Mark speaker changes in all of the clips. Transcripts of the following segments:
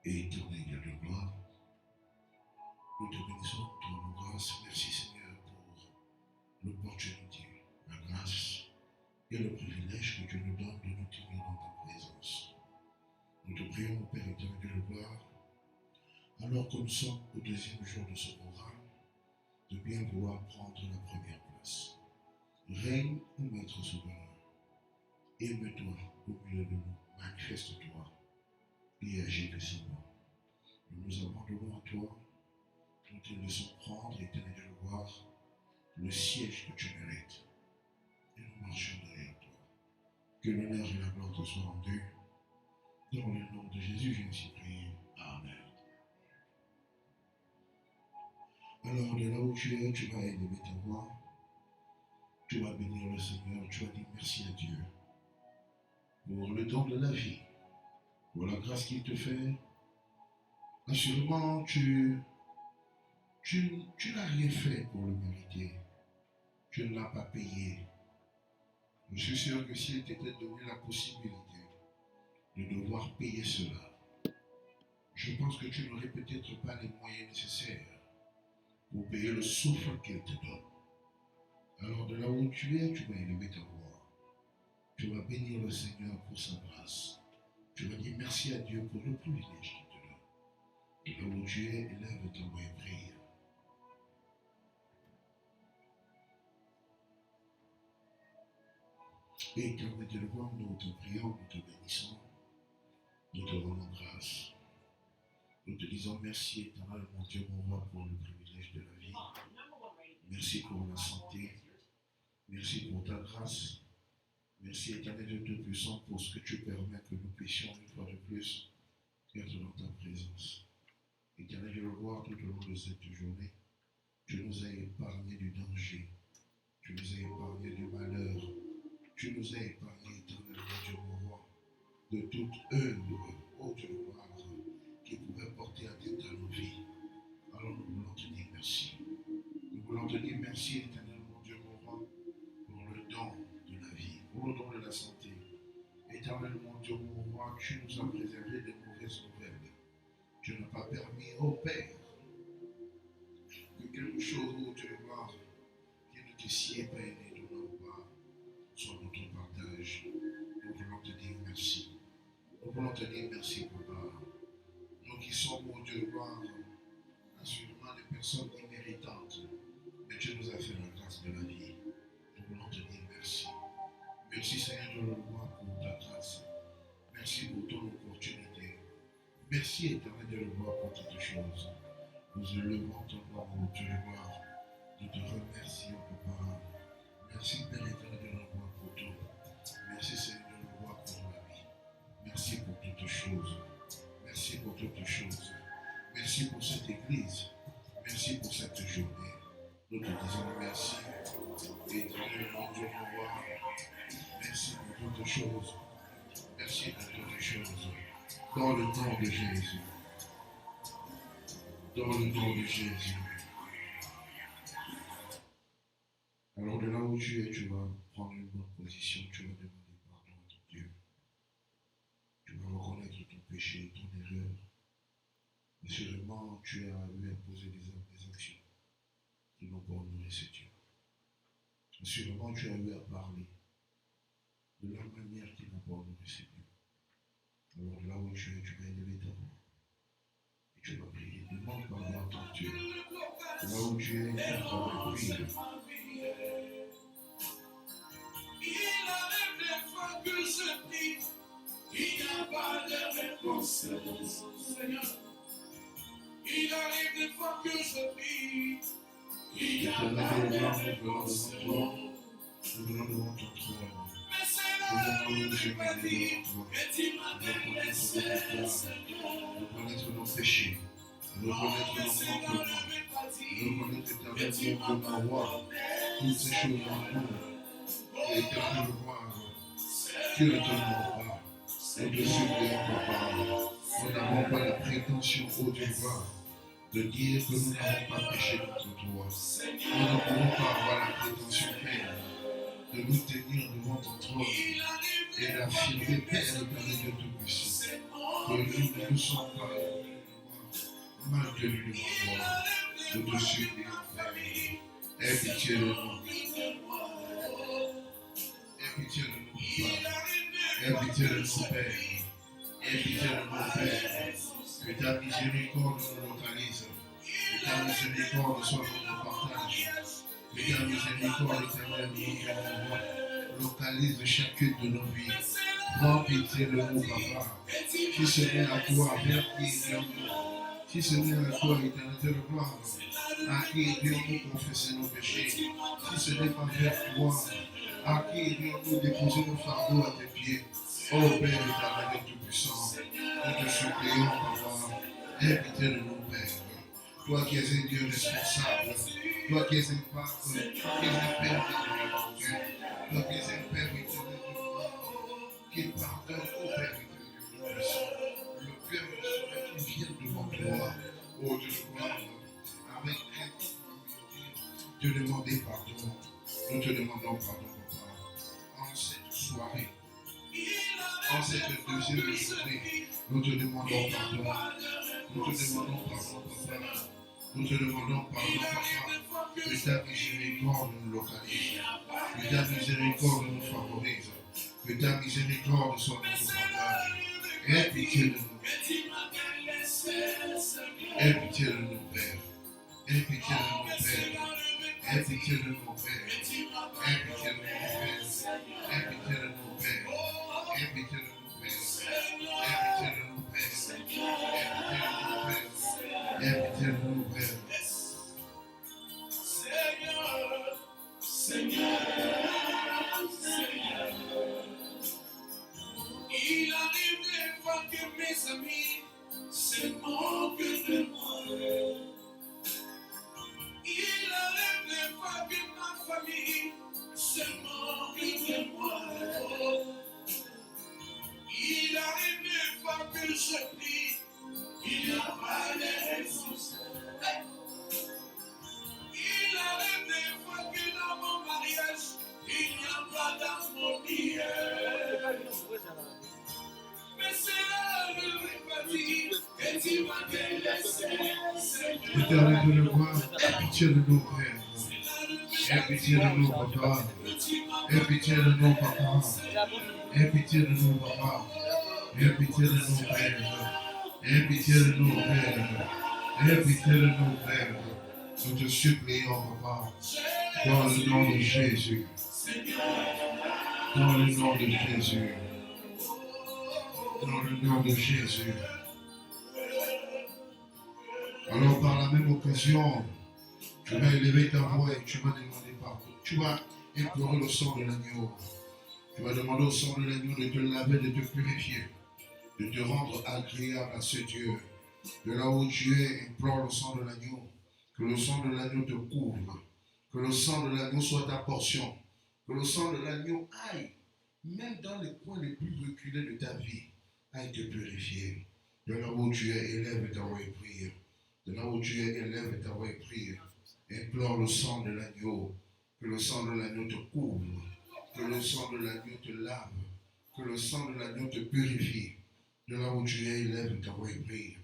Speaker 1: et éternel Dieu de gloire, nous te bénissons, te rendons grâce. Merci Seigneur pour l'opportunité, la grâce et le privilège que Dieu nous donne de nous tenir dans ta présence. Nous te prions, Père éternel Dieu de gloire, alors que nous sommes au deuxième jour de ce programme, de bien vouloir prendre la première place. Règne ou Maître souverain, aime-toi au milieu de nous, manifeste-toi et agis décidément. Nous nous abandonnons à toi, nous te laissons prendre, éternel Dieu de gloire, le siège que tu mérites, et nous marchons derrière toi. Que l'honneur et la gloire te soient rendus. Dans le nom de Jésus, j'ai ainsi prié. Amen. Alors, de là où tu es, tu vas élever ta voix, tu vas bénir le Seigneur, tu vas dire merci à Dieu pour le don de la vie, pour la grâce qu'il te fait. Assurément, tu n'as rien fait pour le mériter. Tu ne l'as pas payé. Je suis sûr que s'il t'était donné la possibilité de devoir payer cela, je pense que tu n'aurais peut-être pas les moyens nécessaires pour payer le souffle qu'il te donne. Alors de là où tu es, tu vas élever ta voix. Tu vas bénir le Seigneur pour sa grâce. Tu vas dire merci à Dieu pour le privilège qu'il te donne. De là où tu es, élève ta voix et prie. Et éternel Dieu de gloire, nous te prions, nous te bénissons, nous te rendons grâce. Nous te disons merci éternel mon Dieu, mon roi, pour le privilège de la vie. Merci pour la santé. Merci pour ta grâce. Merci éternel Dieu Tout-Puissant pour ce que tu permets que nous puissions une fois de plus être dans ta présence. Éternel Dieu de gloire, tout au long de cette journée, tu nous as épargné du danger. Tu nous as épargné du malheur. Tu nous as épargné, éternel Dieu mon roi, de toute œuvre, ô Dieu de gloire, qui pouvait porter atteinte à nos vies. Alors nous voulons te dire merci. Nous voulons te dire merci, éternel mon Dieu mon roi, pour le don de la vie, pour le don de la santé. Éternel mon Dieu mon roi, tu nous as préservé des mauvaises nouvelles. Tu n'as pas permis, ô Père, que quelque chose, ô Dieu de gloire, qui ne te sied pas et ne donnons pas, soit notre partage. Nous voulons te dire merci. Nous voulons te dire merci, Papa. Nous qui sommes, ô Dieu de gloire, assurément des personnes imméritantes, mais tu nous as fait la grâce de la vie. Nous voulons te dire merci. Merci, Seigneur de la gloire, pour ta grâce. Merci pour ton opportunité. Merci, éternel de la gloire, pour toutes choses. Nous élevons ton nom, ô Dieu de gloire. Nous te remercions, Papa. Merci, Père éternel de la gloire, pour tout. Merci, Seigneur de la gloire, pour la vie. Merci pour toutes choses. Merci pour toutes choses. Merci pour cette église. Merci pour cette journée. Nous te disons merci. Éternel mon Dieu, mon roi. Merci pour toutes choses. Merci pour toutes choses. Dans le nom de Jésus. Dans le nom de Jésus. Alors de là où tu es, tu vas prendre une bonne position. Tu vas demander pardon à ton Dieu. Tu vas reconnaître ton péché, ton erreur. Assurément, tu as eu à poser des actions qui n'ont pas honoré ce Dieu. Assurément, tu as eu à parler de la manière qui n'a pas honoré ce Dieu. Alors là où tu es, tu vas élever ta voix. Et tu vas prier. Demande pardon à ton Dieu. Là où tu es, tu vas prier.
Speaker 2: Il arrive des fois que je prie, il n'y a pas de réponse, Seigneur. Il arrive des fois que je prie, il n'y a pas de réponse,
Speaker 1: Nous venons devant ton trône.
Speaker 2: mais c'est là où je m'as dit, et tu m'as laissé, Seigneur.
Speaker 1: Reconnaître nos péchés, reconnaître nos manquements, reconnaître éternel Dieu que mon roi, toutes ces choses en nous, et éternel roi, tu ne te mens pas, au-dessus de papa. Nous n'avons pas la prétention, ô Dieu roi, de dire que nous n'avons pas péché contre toi. Nous ne pouvons pas avoir la prétention, Père, de nous tenir devant ton trône et d'affirmer, Père éternel Dieu Tout-Puissant, que nous ne nous sommes pas mal tenu devant toi. Nous te supplions, Père. Aie pitié de nous. Aie pitié de nous, Papa. Aie pitié de nous, Père. Aie pitié de nous, Père. Que ta miséricorde nous localise. Que ta miséricorde soit notre partage. Que ta miséricorde, éternelle, nous localise chacune de nos vies. Prends pitié de nous, Papa. Si ce n'est à toi, vers qui irions-nous? Si ce n'est à toi, éternel de gloire, à qui irions-nous confesser nos péchés? Si ce n'est pas vers toi, à qui irions-nous déposer nos fardeaux à tes pieds? Ô Père éternel et tout-puissant, nous te supplions, Papa, aie pitié de nous, Père. Toi qui es un Dieu responsable, toi qui es un Père, toi qui es un Père éternel, mon Dieu, toi qui es un Père éternel, qui pardonne au Père éternel, le cœur de ceux qui viennent devant toi, ô Dieu de gloire, avec crainte, te demander pardon. Nous te demandons pardon, Papa, en cette soirée, en cette deuxième journée, nous te demandons pardon. Nous te demandons pardon, Papa. Nous te demandons pardon, Papa. Que ta miséricorde nous localise. Que ta miséricorde nous favorise. Que ta miséricorde soit notre partage. Aie pitié de nous. Aie pitié de nous, Père. Aie pitié de nous, Père. Aie pitié de nous, Père. Aie pitié de nous, Père. Aie pitié de nous, Père. Aie pitié de nous, Père. Aie pitié de nous, Père. Aie pitié de nous, Père.
Speaker 2: Seigneur, il arrive des fois que mes amis se moquent de moi. Il arrive des fois que ma famille se moque de moi. Il arrive des fois que je prie, il n'y a pas de réponse. Il arrive des fois que dans mon mariage, il n'y a pas d'harmonie. Mais c'est là le réparti, et tu m'as délaissé, Seigneur.
Speaker 1: Éternel de le voir, aie pitié de nous, Père. Aie pitié de nous, Papa. Aie pitié de nous, Papa. Aie pitié de nous, Papa. Aie pitié de nous, Père. Aie pitié de nous, Père. Aie pitié de nous, Père. Nous te supplions, Papa, dans le nom de Jésus. Dans le nom de Jésus. Dans le nom de Jésus. Alors, par la même occasion, tu vas élever ta voix et tu vas demander pardon. Tu vas implorer le sang de l'agneau. Tu vas demander au sang de l'agneau de te laver, de te purifier, de te rendre agréable à ce Dieu. De là où tu es, implore le sang de l'agneau. Que le sang de l'agneau te couvre. Que le sang de l'agneau soit ta portion. Que le sang de l'agneau aille, même dans les coins les plus reculés de ta vie, aille te purifier. De là où tu es, élève ta voix et prie. De là où tu es, élève ta voix et prie. Implore le sang de l'agneau. Que le sang de l'agneau te couvre. Que le sang de l'agneau te lave. Que le sang de l'agneau te purifie. De là où tu es, élève ta voix et prie.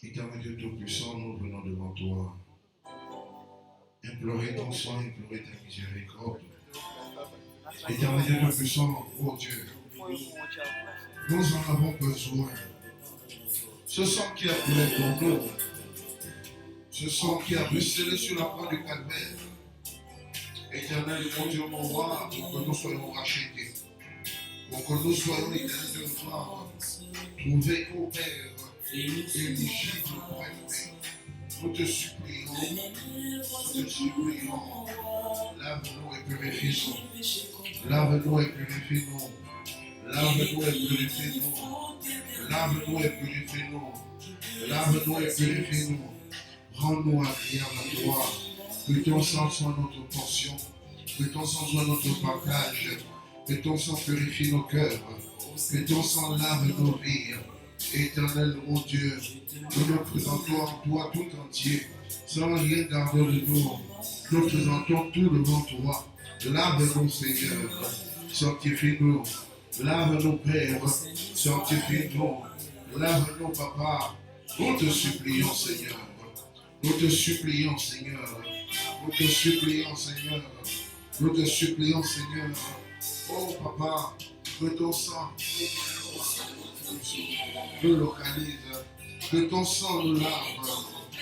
Speaker 1: Éternel Dieu Tout-Puissant, nous venons devant toi. Implorer ton sang, implorer ta miséricorde. Éternel Dieu Tout-Puissant, oh Dieu, nous en avons besoin. Ce sang qui a coulé pour nous, ce sang qui a ruisselé sur la croix du calvaire. Éternel, mon Dieu, mon roi, pour que nous soyons rachetés, pour que nous soyons, éternel de gloire, trouvés au Père, éligibles pour être. Nous te supplions, lave-nous et purifie-nous. Lave-nous et purifie-nous. Lave-nous et purifie-nous. Lave-nous et purifie-nous. Lave-nous et purifie-nous. Rends-nous agréables à toi. Que ton sang soit notre portion. Que ton sang soit notre partage. Que ton sang purifie nos cœurs. Que ton sang lave nos vies. Éternel mon Dieu, nous nous présentons en toi tout entier, sans rien garder de nous. Nous présentons tout devant toi. Lave-nous, Seigneur, sanctifie-nous. Lave-nous, Père, sanctifie-nous. Lave-nous, Papa. Nous te supplions, Seigneur. Nous te supplions, Seigneur. Nous te supplions, Seigneur. Nous te supplions, Seigneur. Oh, Papa, que ton sang nous localise. Que ton sang nous lave.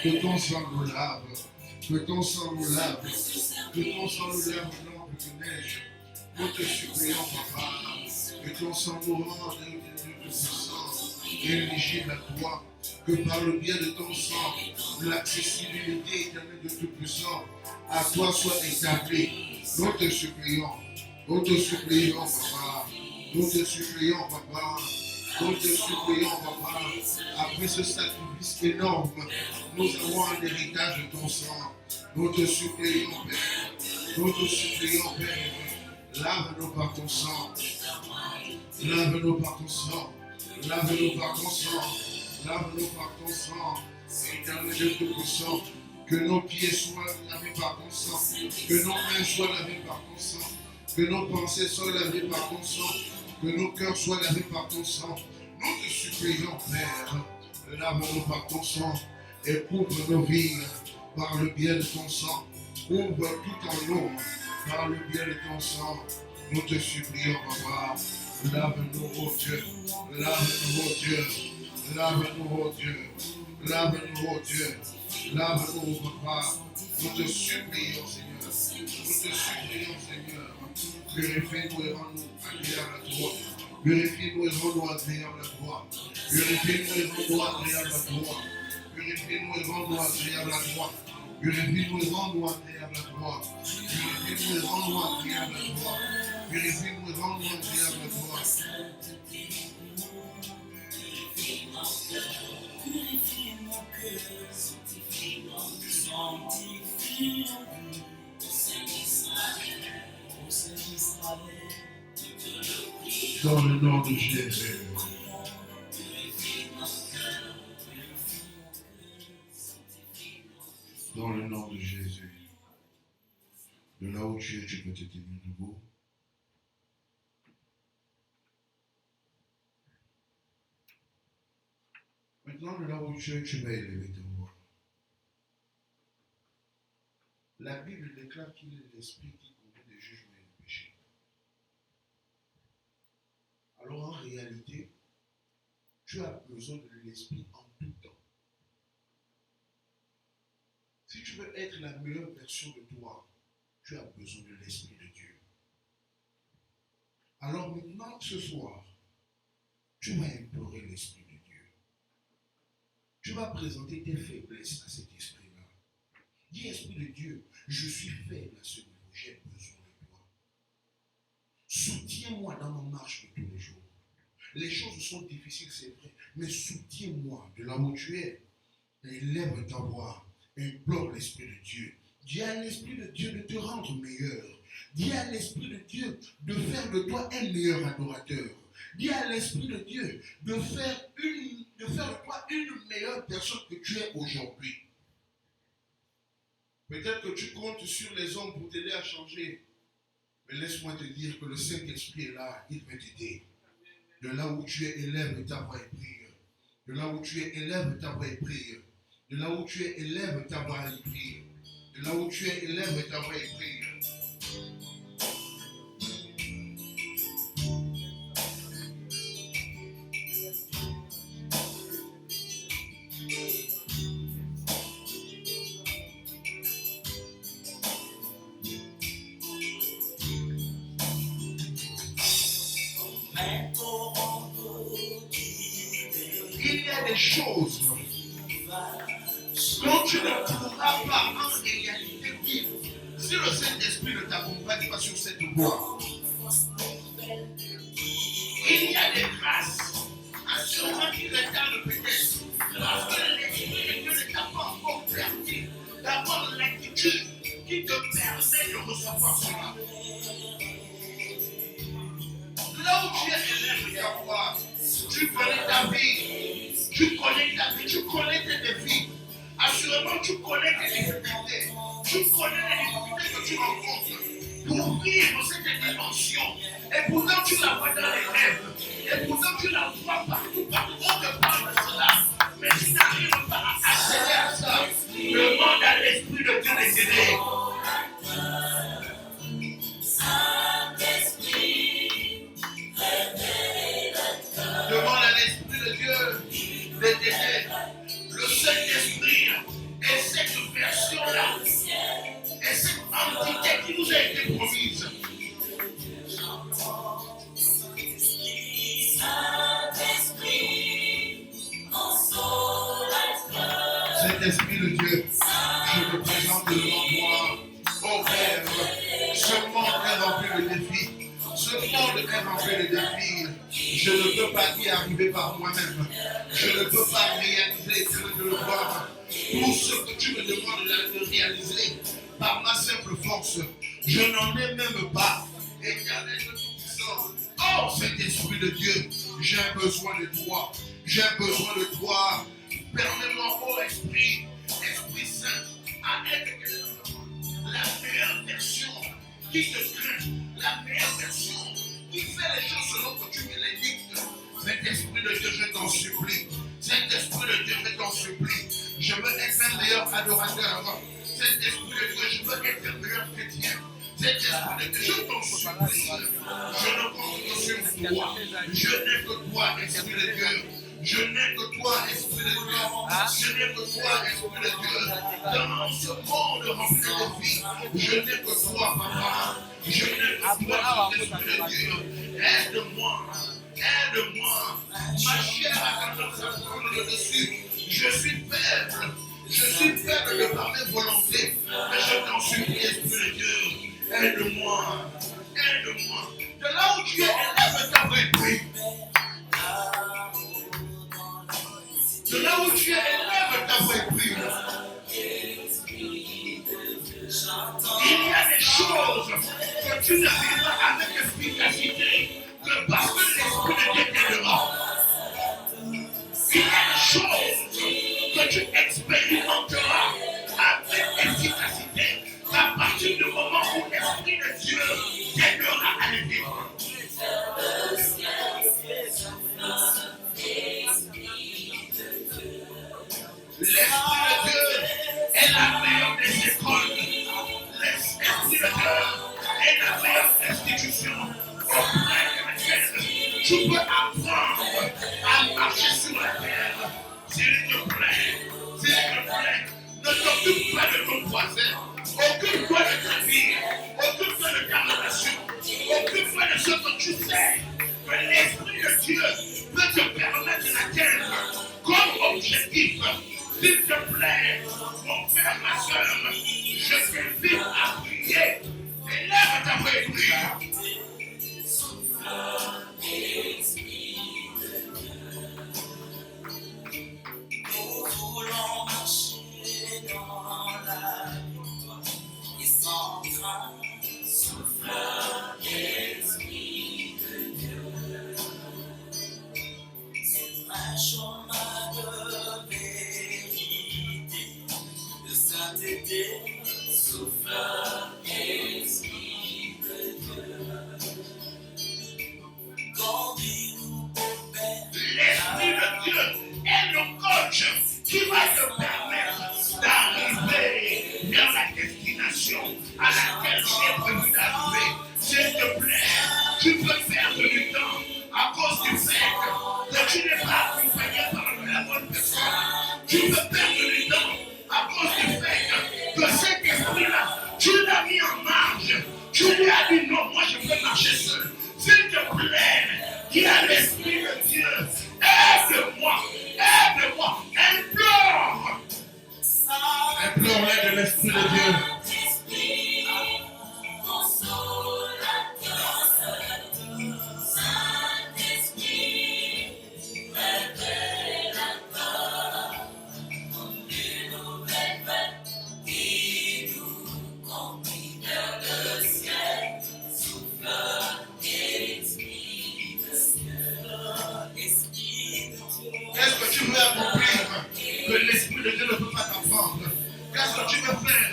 Speaker 1: Que ton sang nous lave. Que ton sang nous lave. Que ton sang nous lave blanc que neige. Nous te supplions, Papa. Que ton sang nous rende puissants et éligibles à toi. Que par le biais de ton sang, l'accessibilité éternelle de Tout-Puissant à toi soit établie. Nous te supplions. Nous te supplions, Papa. Nous te supplions, Papa. Nous te supplions, Papa. Après ce sacrifice énorme, nous avons un héritage de ton sang. Nous te supplions, Père. Nous te supplions, Père. Lave-nous par ton sang. Lave-nous par ton sang. Lave-nous par ton sang. Lave-nous par ton sang. Éternel Dieu Tout-Puissant. Que nos pieds soient lavés par ton sang. Que nos mains soient lavées par ton sang. Que nos pensées soient lavées par ton sang. Que nos cœurs soient lavés par ton sang. Nous te supplions, Père. Lave-nous par ton sang. Et couvre nos vies par le biais de ton sang. Ouvre tout en nous par le biais de ton sang. Nous te supplions, Papa. Lave-nous, oh Dieu. Lave-nous, oh Dieu. Lave-nous, oh Dieu. Lave-nous, oh Dieu. Lave-nous, Papa. Nous te supplions, Seigneur. Nous te supplions, Seigneur. Purifie-nous et rends-nous agréables à toi. Purifie-nous et rends-nous agréables à toi. Purifie-nous et rends-nous agréables à toi. Purifie-nous et rends-nous agréables à toi. Purifie-nous et rends-nous agréables à toi. Purifie-nous et rends-nous agréables à toi. Purifie-nous et rends-nous agréables à toi.
Speaker 2: Purifie mon cœur, sanctifie au Saint d'Israël, au Saint d'Israël,
Speaker 1: Dans le nom de Jésus. Dans le nom de Jésus. De là où tu es, tu peux te tenir debout. Maintenant, de là où tu es, tu vas élever ta voix. La Bible déclare qu'il est l'esprit qui conduit les jugements et les péchés. Alors en réalité, tu as besoin de l'esprit en tout temps. Si tu veux être la meilleure version de toi, tu as besoin de l'esprit de Dieu. Alors maintenant, ce soir, tu vas implorer l'esprit de Dieu. Tu vas présenter tes faiblesses à cet esprit-là. Dis, esprit de Dieu, je suis faible à ce niveau, j'ai besoin de toi. Soutiens-moi dans ma marche de tous les jours. Les choses sont difficiles, c'est vrai, mais soutiens-moi de là où tu es. Élève ta voix, implore l'esprit de Dieu. Dis à l'esprit de Dieu de te rendre meilleur. Dis à l'esprit de Dieu de faire de toi un meilleur adorateur. Dis à l'esprit de Dieu de faire de toi une meilleure personne que tu es aujourd'hui. Peut-être que tu comptes sur les hommes pour t'aider à changer. Mais laisse-moi te dire que le Saint-Esprit est là, il va t'aider. De là où tu es, élève ta voix et prie. De là où tu es, élève ta voix et prie. De là où tu es, élève ta voix et prie. De là où tu es, élève ta voix et prie. Il y a des choses dont tu ne pourras pas en réalité vivre si le Saint-Esprit ne t'accompagne pas sur cette voie. Il y a des grâces assurément qui retardent peut-être parce que l'Esprit de Dieu ne t'a pas encore permis d'avoir l'attitude qui te permet de recevoir cela. Là où tu es élève ta voix, tu connais ta vie. Tu connais ta vie, tu connais tes défis. Assurément, tu connais tes difficultés. Tu connais les difficultés que tu rencontres pour vivre cette dimension. Et pourtant, tu la vois dans les rêves. Et pourtant, tu la vois partout. On te parle de cela. Mais tu n'arrives pas à accéder à ça. Demande à l'Esprit de Dieu de t'aider. Demande à l'Esprit de Dieu de t'aider. Le Saint-Esprit est cette version-là, est cette entité qui nous a été promise. Saint-Esprit de Dieu, je me présente devant toi, ô Père. Ce monde est rempli de défis. Ce monde est rempli de défis. Je ne peux pas y arriver par moi-même. Je ne peux pas réaliser, de le voir. Tout ce que tu me demandes de réaliser par ma simple force, je n'en ai même pas. Éternel de Tout-Puissant, oh Saint-Esprit de Dieu, j'ai besoin de toi. J'ai besoin de toi. Permets-moi, ô Esprit Saint, à être la meilleure version qui te craint, la meilleure version qui fait les choses selon que tu me les dictes. Saint-Esprit de Dieu, je t'en supplie. Saint-Esprit de Dieu, je t'en supplie. Je veux être un meilleur adorateur. Saint-Esprit de Dieu, je veux être un meilleur chrétien. Saint-Esprit de Dieu, je t'en supplie. Je ne compte que sur toi. Je n'ai que toi, Esprit de Dieu. Je n'ai que toi, Esprit de Dieu. Je n'ai que toi, Esprit de Dieu. Dans ce monde rempli de vie, je n'ai que toi, Papa. Je n'ai que toi, Esprit de Dieu. Aide-moi. Aide-moi. Ma chair a tendance à prendre le dessus. Je suis faible. Je suis faible de par mes volontés. Mais je t'en supplie, Esprit de Dieu. Aide-moi. Aide-moi. De là où tu es, élève ta vraie vie. De là où tu es, élève ta vraie prière. Il y a des choses que tu ne vis pas avec efficacité que parce que l'Esprit de Dieu t'aidera. Il y a des choses que tu expérimenteras avec efficacité à partir du moment où l'Esprit de Dieu t'aidera à les vivre. L'Esprit de Dieu est la meilleure des écoles. L'Esprit de Dieu est la meilleure institution auprès de laquelle tu peux apprendre à marcher sur la terre. S'il te plaît, ne t'occupe pas de ton voisin. Occupe-toi de ta vie. Occupe-toi de ta relation. Occupe-toi de ce que tu sais. Que l'Esprit de Dieu peut te permettre d'atteindre comme objectif. S'il te plaît, mon frère, ma soeur, je t'invite à prier. Élève ta vraie prière.
Speaker 2: Nous voulons marcher dans la lumière et sans crainte, souffle l'Esprit de Dieu. C'est un chemin de vérité, de sainteté, souffle l'Esprit de Dieu. Conduis-nous au Père.
Speaker 1: L'Esprit de Dieu est le coach qui va te permettre d'arriver vers la destination à laquelle tu es prévu d'arriver. S'il te plaît, tu peux perdre du temps à cause du fait que tu n'es pas accompagné par la bonne personne. Tu peux perdre du temps à cause du fait que cet esprit-là, tu l'as mis en marge. Tu lui as dit non, moi je peux marcher seul. S'il te plaît, dis à l'Esprit de Dieu, aide-moi, implore que tu veux accomplir que l'Esprit de Dieu ne peut pas t'apprendre? Qu'est-ce que tu veux faire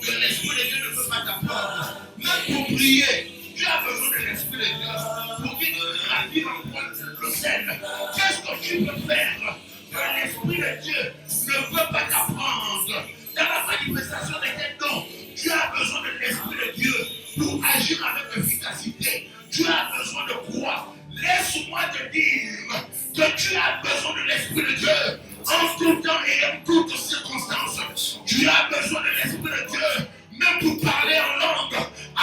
Speaker 1: que l'Esprit de Dieu ne peut pas t'apprendre? Même pour prier, tu as besoin de l'Esprit de Dieu pour qu'il te ravive en toi le sel. Qu'est-ce que tu veux faire que l'Esprit de Dieu ne peut pas t'apprendre? Dans la manifestation de tes dons, tu as besoin de l'Esprit de Dieu pour agir avec efficacité. Tu as besoin de quoi? Laisse-moi te dire que tu as besoin de l'Esprit de Dieu en tout temps et en toutes circonstances. Tu as besoin de l'Esprit de Dieu même pour parler en langue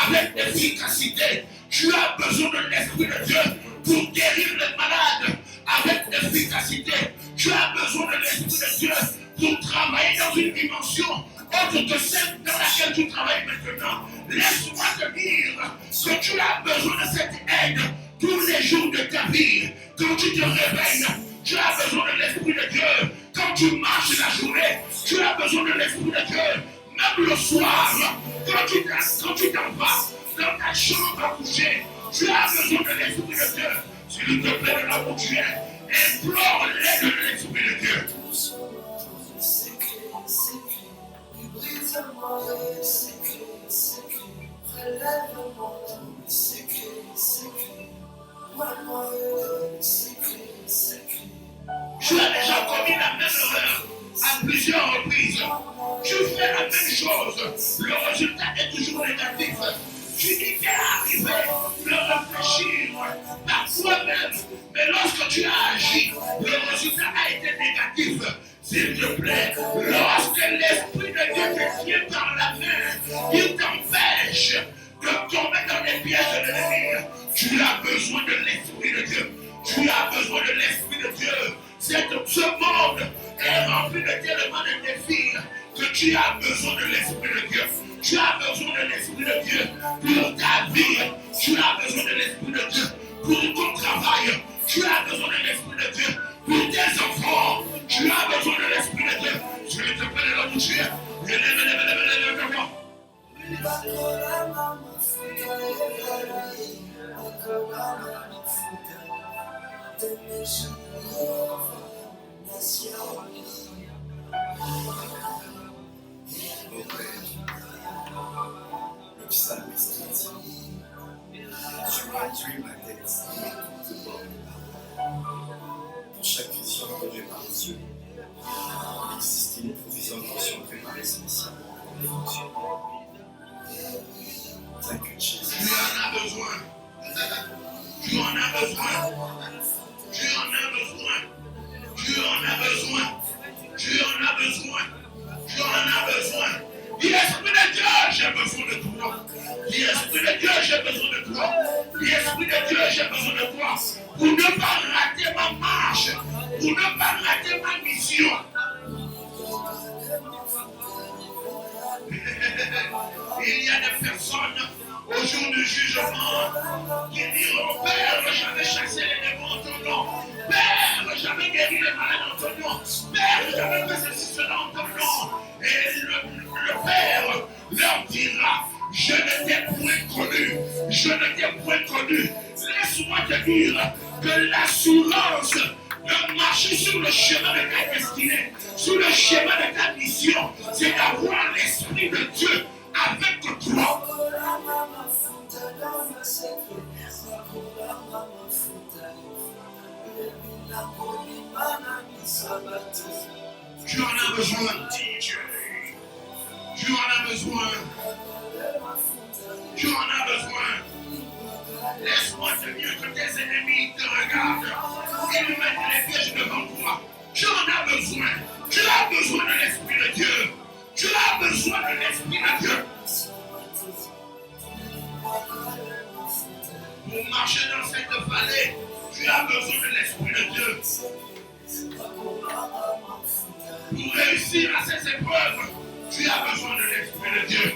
Speaker 1: avec efficacité. Tu as besoin de l'Esprit de Dieu pour guérir les malades avec efficacité. Tu as besoin de l'Esprit de Dieu pour travailler dans une dimension autre que celle dans laquelle tu travailles maintenant. Laisse-moi te dire que tu as besoin de cette aide tous les jours de ta vie. Quand tu te réveilles, tu as besoin de l'Esprit de Dieu. Quand tu marches la journée, tu as besoin de l'Esprit de Dieu. Même le soir, quand tu t'en vas dans ta chambre à coucher, tu as besoin de l'Esprit de Dieu. S'il te plaît, de là où tu es, implore l'aide de l'Esprit de Dieu. Tu as déjà commis la même erreur à plusieurs reprises. Tu fais la même chose. Le résultat est toujours négatif. Tu dis qu'elle est arrivé de réfléchir par toi-même. Mais lorsque tu as agi, le résultat a été négatif. S'il te plaît, lorsque l'Esprit de Dieu te tient par la main, il t'empêche de tomber dans les pièges de l'ennemi. Tu as besoin de l'Esprit de Dieu. Tu as besoin de l'Esprit de Dieu. Ce monde est rempli de tellement de défis que tu as besoin de l'Esprit de Dieu. Tu as besoin de l'Esprit de Dieu pour ta vie. Tu as besoin de l'Esprit de Dieu pour ton travail. Tu as besoin de l'Esprit de Dieu pour tes enfants. Tu as besoin de l'Esprit de Dieu. Je te prie de la boucher.
Speaker 3: Le psalmiste dit: tu réduis ma tête de bord. Pour chaque vision donnée par Dieu, il existe une provision de vision préparée spécialement pour les fonctions. Thank you, Jesus.
Speaker 1: Tu en as besoin. Tu en as besoin. Tu en as besoin. Tu en as besoin. Tu en as besoin. Tu en as besoin. Dis Esprit de Dieu, j'ai besoin de toi. Dis Esprit de Dieu, j'ai besoin de toi. Dis Esprit de Dieu, j'ai besoin de toi. Pour ne pas rater ma marche. Pour ne pas rater ma mission. Il y a des personnes au jour du jugement qui diront: Père, j'avais chassé les démons en ton nom. Père, j'avais guéri les malades en ton nom. Père, j'avais fait ceci, cela en ton nom. Et le Père leur dira: je ne t'ai point connu. Je ne t'ai point connu. Laisse-moi te dire que l'assurance de marcher sur le chemin de ta destinée, sur le chemin de ta mission, c'est d'avoir l'Esprit de Dieu avec toi. Tu en as besoin, DJ. Tu en as besoin. Tu en as besoin. Laisse-moi te dire que tes ennemis te regardent. Ils mettent les pièges devant toi. Tu en as besoin. Tu as besoin de l'Esprit de Dieu. Tu as besoin de l'Esprit de Dieu. Pour marcher dans cette vallée, tu as besoin de l'Esprit de Dieu. Pour réussir à ces épreuves, tu as besoin de l'Esprit de Dieu.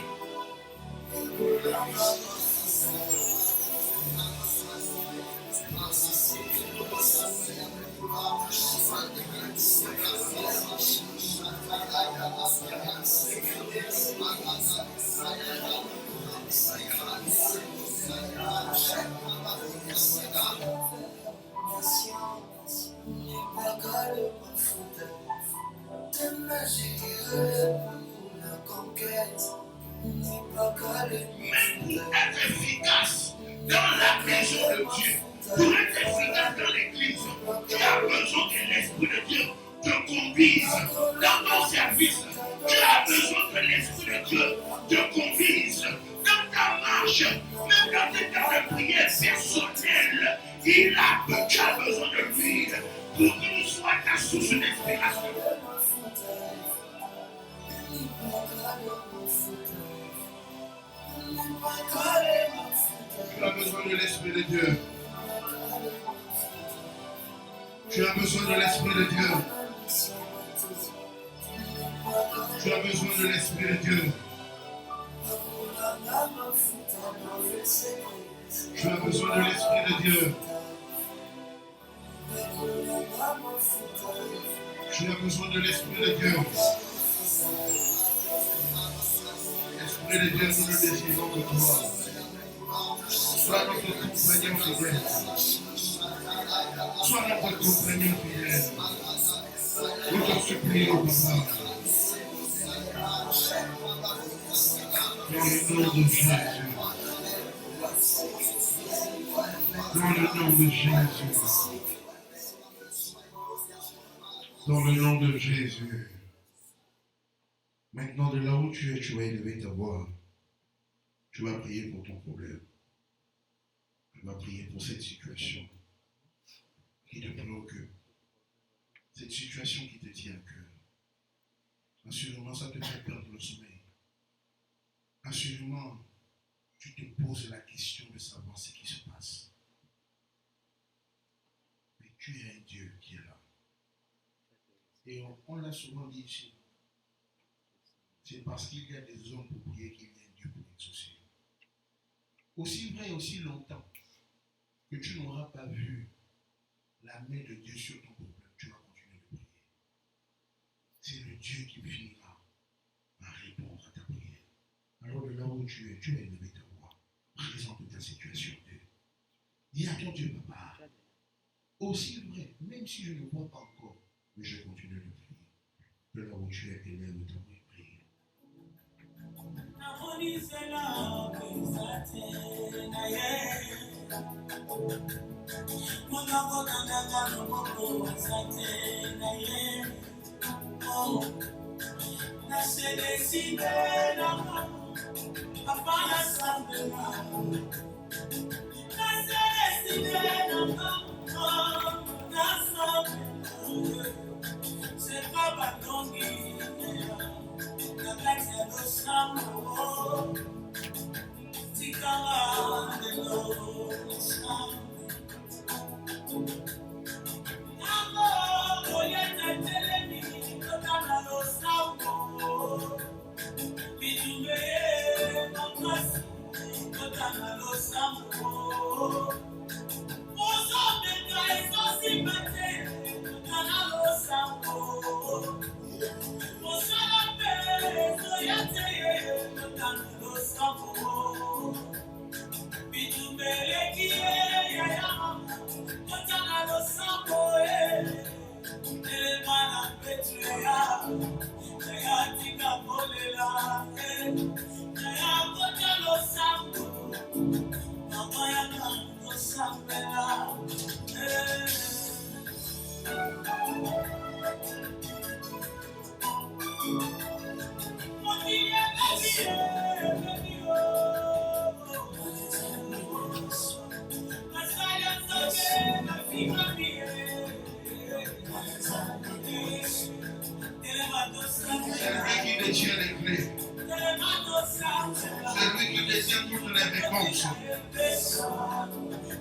Speaker 1: Même pour être efficace dans la maison de Dieu, pour être efficace dans l'église, tu as besoin que l'Esprit de Dieu te conduise dans ton service. Tu as besoin que l'Esprit de Dieu te conduise dans ta marche, même dans tes temps de prière personnelle. Tu as besoin de lui pour qu'il soit ta source d'inspiration. Tu as besoin de l'Esprit de Dieu. Tu as besoin de l'Esprit de Dieu. Tu as besoin de l'Esprit de Dieu. Tu as besoin de l'Esprit de Dieu. Tu as besoin de l'Esprit de Dieu. L'Esprit de Dieu, nous le désirons de toi. Sois notre compagnon fidèle. Sois notre compagnon fidèle. Nous t'en supplions, Papa. Dans le nom de Jésus. Dans le nom de Jésus. Dans le nom de Jésus. Maintenant, de là où tu es, tu vas élever ta voix. Tu vas prier pour ton problème. Tu vas prier pour cette situation qui te préoccupe. Cette situation qui te tient à cœur. Assurément, ça te fait perdre le sommeil. Assurément, tu te poses la question de savoir ce qui se passe. Mais tu es un Dieu qui est là. Et on l'a souvent dit ici. C'est parce qu'il y a des hommes pour prier qu'il y a un Dieu pour exaucer. Aussi vrai et aussi longtemps que tu n'auras pas vu la main de Dieu sur ton problème, tu vas continuer de prier. C'est le Dieu qui finira par répondre à ta prière. Alors de là où tu es, tu vas élever ta voix. Présente ta situation, Dieu. Dis à ton Dieu, Papa, aussi vrai, même si je ne vois pas encore, mais je continue de prier. De là où tu es, élève ta voix et prie.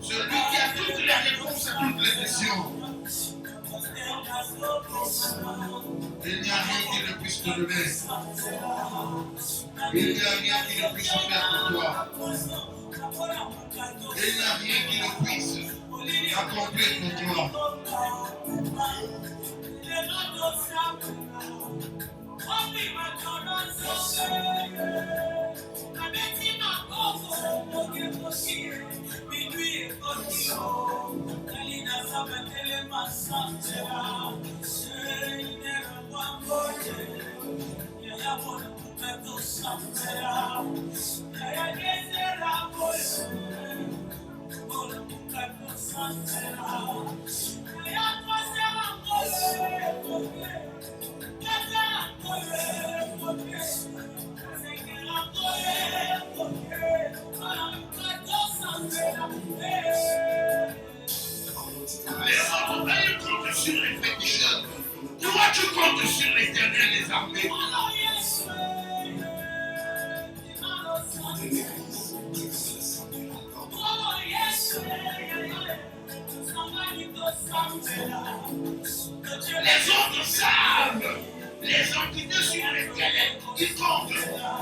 Speaker 1: Celui qui a toutes les réponses à toutes les questions. Il n'y a rien qui ne puisse te donner. Il n'y a rien qui ne puisse faire pour toi. Il n'y a rien qui ne puisse accomplir pour toi. comptent sur les féticheurs. Toi, tu comptes sur l'Éternel des armées. Les autres savent les entités sur lesquelles ils comptent.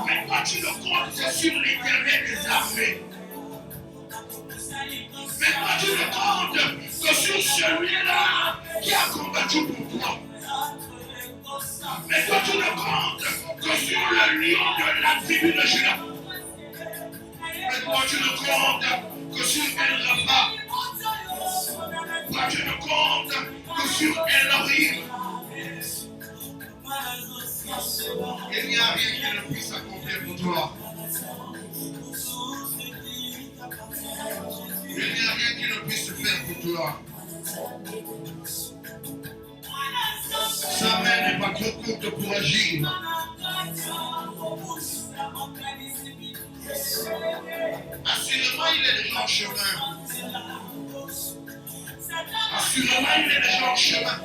Speaker 1: Mais toi, tu ne comptes que sur l'Éternel des armées. Mais toi, tu ne comptes que sur celui-là qui a combattu pour toi. Mais toi, tu ne comptes que sur le lion de la tribu de Juda. Mais toi, tu ne comptes que sur El Rapha. Toi, tu ne comptes que sur Elohim. Il n'y a rien qui ne puisse accomplir pour toi. Il n'y a rien qui ne puisse se faire pour toi. Sa main n'est pas trop courte pour agir. Assurément, il est déjà en chemin. Assurément, il est déjà en chemin.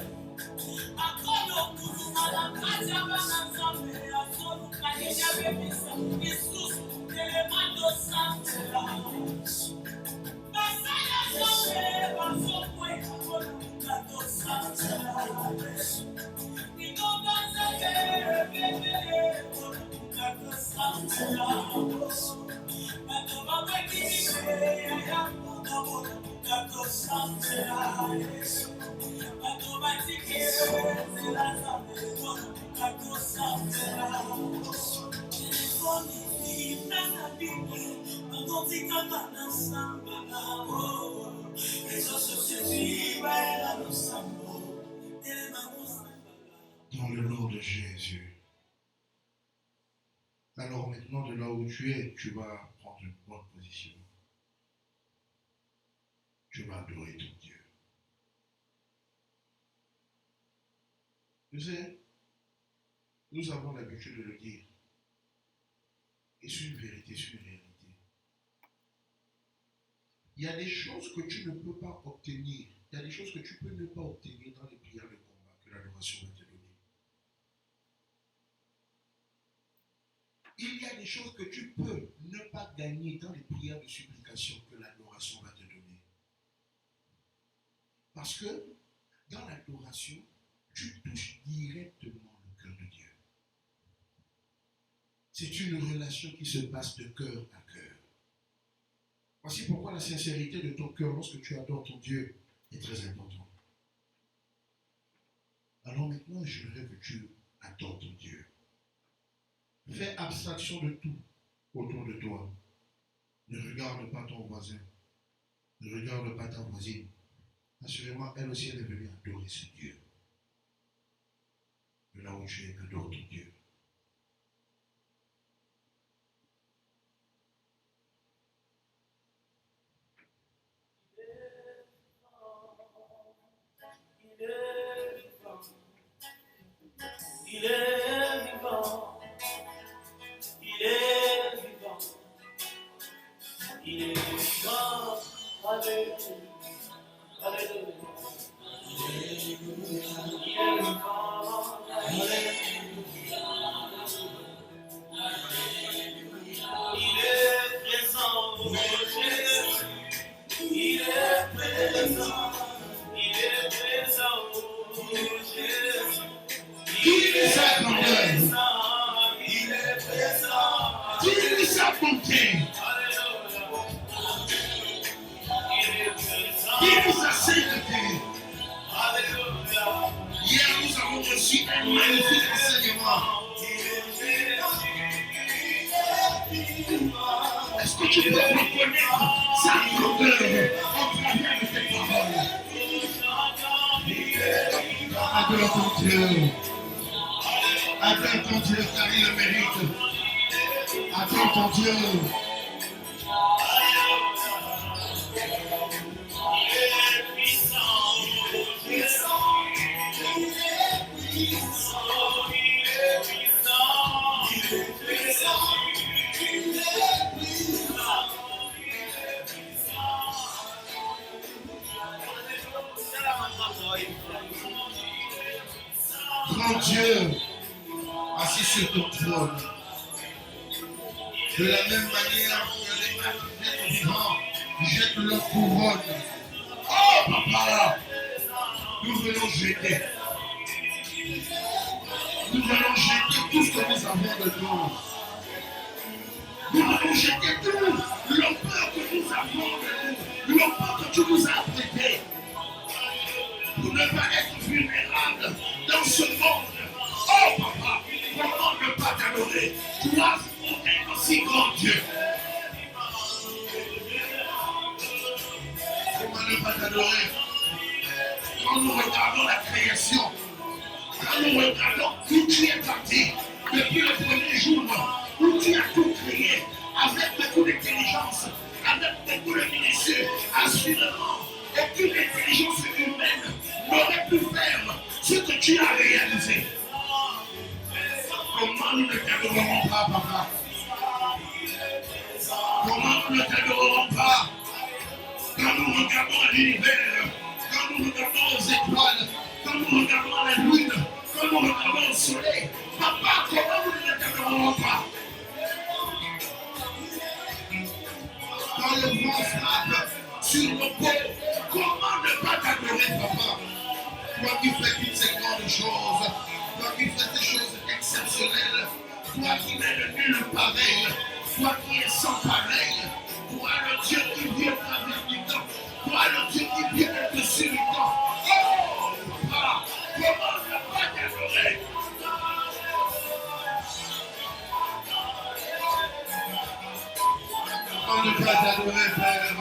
Speaker 1: Dans le nom de Jésus. Alors maintenant, de là où tu es, tu vas prendre une bonne position. Tu vas adorer ton Dieu. Tu sais, nous avons l'habitude de le dire. Et c'est une vérité, c'est une réalité. Il y a des choses que tu ne peux pas obtenir. Il y a des choses que tu peux ne pas obtenir dans les prières de combat que l'adoration va te donner. Il y a des choses que tu peux ne pas gagner dans les prières de supplication que l'adoration va te donner. Parce que dans l'adoration, tu touches directement le cœur de Dieu. C'est une relation qui se passe de cœur à cœur. Voici pourquoi la sincérité de ton cœur lorsque tu adores ton Dieu est très importante. Alors maintenant, je voudrais que tu adores ton Dieu. Fais abstraction de tout autour de toi. Ne regarde pas ton voisin. Ne regarde pas ta voisine. Assurément, elle aussi, elle est venue adorer ce Dieu. De là où tu es, adore ton Dieu.
Speaker 2: Il est vivant. Il est vivant. Il est vivant. Alléluia. Alléluia. Il est vivant. Il est présent, oh Jésus. Il est présent. Il est présent, oh Jésus.
Speaker 1: Dis-lui sa grandeur.
Speaker 2: Il est présent.
Speaker 1: Dis-lui sa bonté. Dis-lui sa sainteté. Hier, nous avons reçu un magnifique enseignement. Est-ce que tu peux reconnaître sa grandeur en travers de tes paroles? Adore ton Dieu. Adore ton Dieu car il le mérite. Adore ton Dieu. grand Dieu, assis sur ton trône. De la même manière que les êtres vivants jettent leur couronne. Oh, papa, nous venons jeter. Nous venons jeter tout ce que nous avons de nous. Nous venons jeter tout l'empire que nous avons de nous, l'empire que tu nous as prêté. Pour ne pas être vulnérables dans ce monde. Oh, papa, comment ne pas t'adorer? Toi, on est aussi grand Dieu. Comment ne pas t'adorer? Quand nous regardons la création, quand nous regardons où tu es parti, depuis le premier jour, où tu as tout créé, avec beaucoup d'intelligence, avec beaucoup de minutieux, assurément, aucune intelligence humaine n'aurait pu faire ce que tu as réalisé. Comment nous ne t'adorerons pas, papa? Comment nous ne t'adorerons pas? Quand nous regardons l'univers, quand nous regardons les étoiles, quand nous regardons la lune, quand nous regardons le soleil, papa, comment nous ne t'adorerons pas? Quand le vent frappe sur nos peaux, comment ne pas t'adorer, papa? Toi qui fais toutes ces grandes choses, toi qui fais des choses exceptionnelles, toi qui n'es de nul pareil, toi qui es sans pareil, toi le Dieu qui vient à travers du temps, toi le Dieu qui vient au-dessus du temps. Oh, papa, comment ne pas t'adorer? Comment ne pas t'adorer, Père?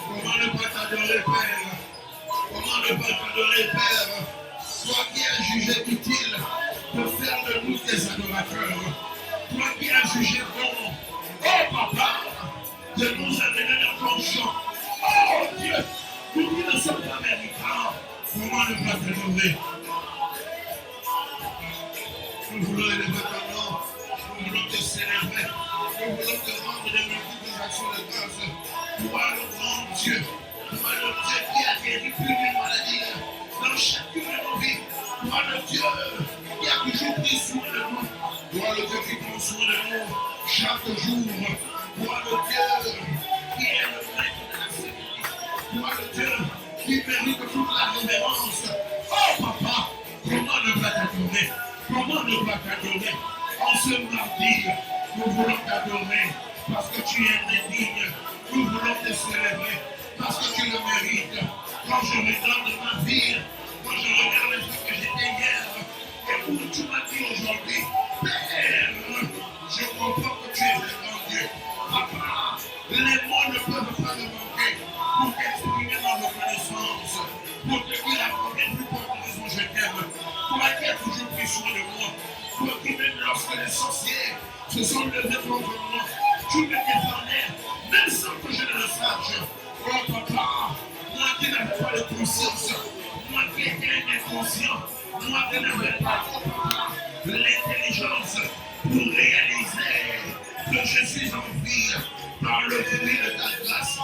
Speaker 1: Comment ne pas t'adorer, Père? Comment ne pas t'adorer, Père? Toi qui as jugé utile de faire de nous des adorateurs. Toi qui as jugé bon, oh papa, de nous amener dans ton champ. Oh Dieu, nous qui ne sommes pas méritants. Comment ne pas t'adorer? Nous voulons élever ton nom. Nous voulons te célébrer. Nous voulons te rendre des multiples actions de grâce. Toi le grand Dieu. Toi le Dieu qui a guéri plus d'une maladie dans chacune de nos vies. Toi le Dieu qui a toujours pris soin de nous. Toi le Dieu qui prend soin de nous chaque jour. Toi le Dieu qui est le maître de la sécurité. Toi le Dieu qui mérite toute la révérence. Oh papa, comment ne pas t'adorer? Comment ne pas t'adorer? En ce mardi, nous voulons t'adorer parce que tu es digne. Nous voulons te célébrer parce que tu le mérites. Quand je regarde ma vie, quand je regarde ce que j'étais hier, et où tu m'as dit aujourd'hui, Père, je comprends que tu es un grand Dieu. Papa, les mots ne peuvent pas me manquer pour t'exprimer ma reconnaissance, pour te dire la première plus grande raison je t'aime. Toi qui as toujours pris soin de moi, toi qui même lorsque les sorciers se sont levés contre moi, tu me défendais, même sans que je ne le sache. Oh papa, moi qui n'avais pas de conscience, moi qui étais inconscient, moi qui n'avais pas, oh papa, l'intelligence pour réaliser que je suis en vie par le fruit de ta grâce.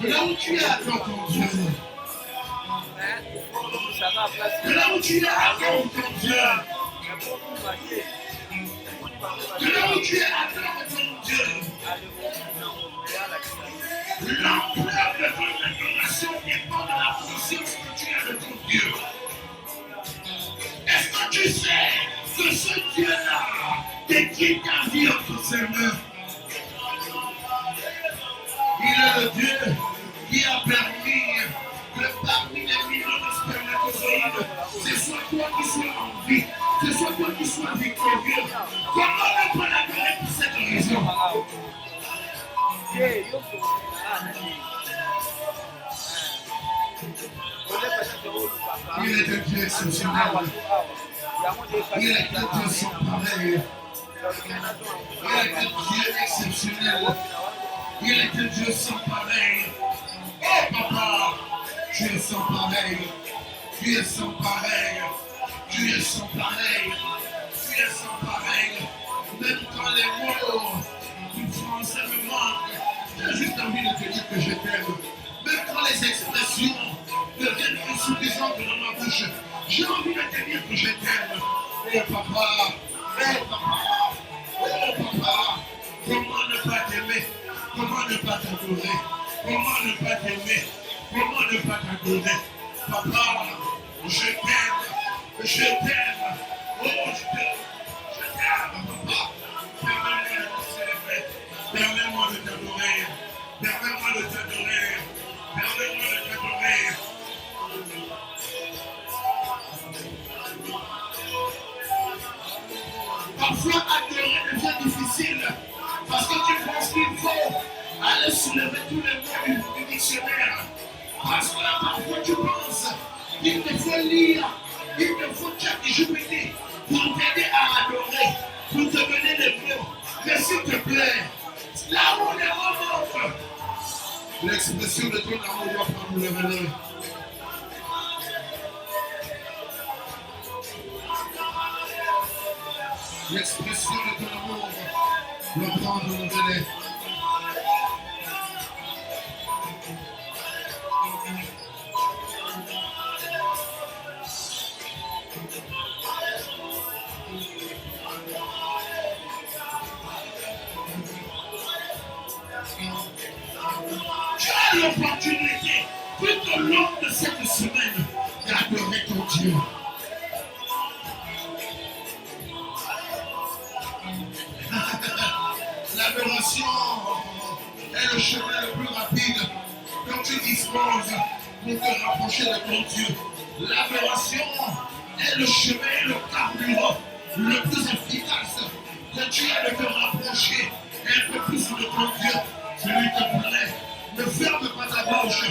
Speaker 1: Là où tu es, attends ton Dieu. Là où tu es, attends ton Dieu. Là où tu es, attends ton Dieu. L'ampleur de ton adoration dépend de la conscience que tu as de ton Dieu. Est-ce que tu sais que ce Dieu-là détient ta vie entre ses mains? Il est le Dieu qui a permis que parmi les millions de spermatozoïdes, ce soit toi qui sois en vie, ce soit toi qui sois victorieux. Comment ne pas l'adorer pour cette raison? Il est un Dieu exceptionnel. Il est un Dieu sans pareil. Il est un Dieu exceptionnel. Il est un Dieu sans pareil. Oh papa, tu es sans pareil. Tu es sans pareil. Tu es sans pareil. Tu es sans pareil. Même quand les Parfois, adorer devient difficile parce que tu penses qu'il faut aller soulever tous les mots du dictionnaire. Parce que parfois, tu penses qu'il te faut lire, il te faut ChatGPT pour t'aider à adorer, pour te donner les mots. Mais s'il te plaît, là où on est remonte, l'expression de ton amour doit prendre le relais. L'expression de ton amour doit prendre le relais. Tu as l'opportunité tout au long de cette semaine d'adorer ton Dieu. L'adoration est le chemin le plus rapide dont tu disposes pour te rapprocher de ton Dieu. L'adoration est le chemin, le carburant le plus efficace que tu as de te rapprocher un peu plus de ton Dieu. S'il te plaît, ne ferme pas ta bouche,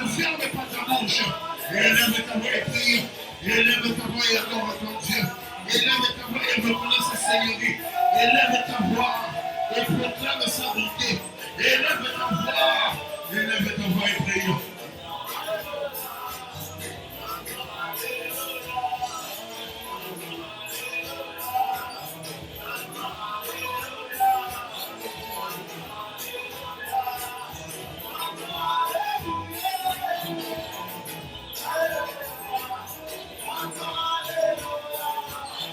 Speaker 1: ne ferme pas ta bouche. Élève ta voix et prie, élève ta voix et adore ton Dieu. Élève ta voix et reconnais sa Seigneurie. Élève ta voix et proclame sa bonté. Élève ta voix et prie.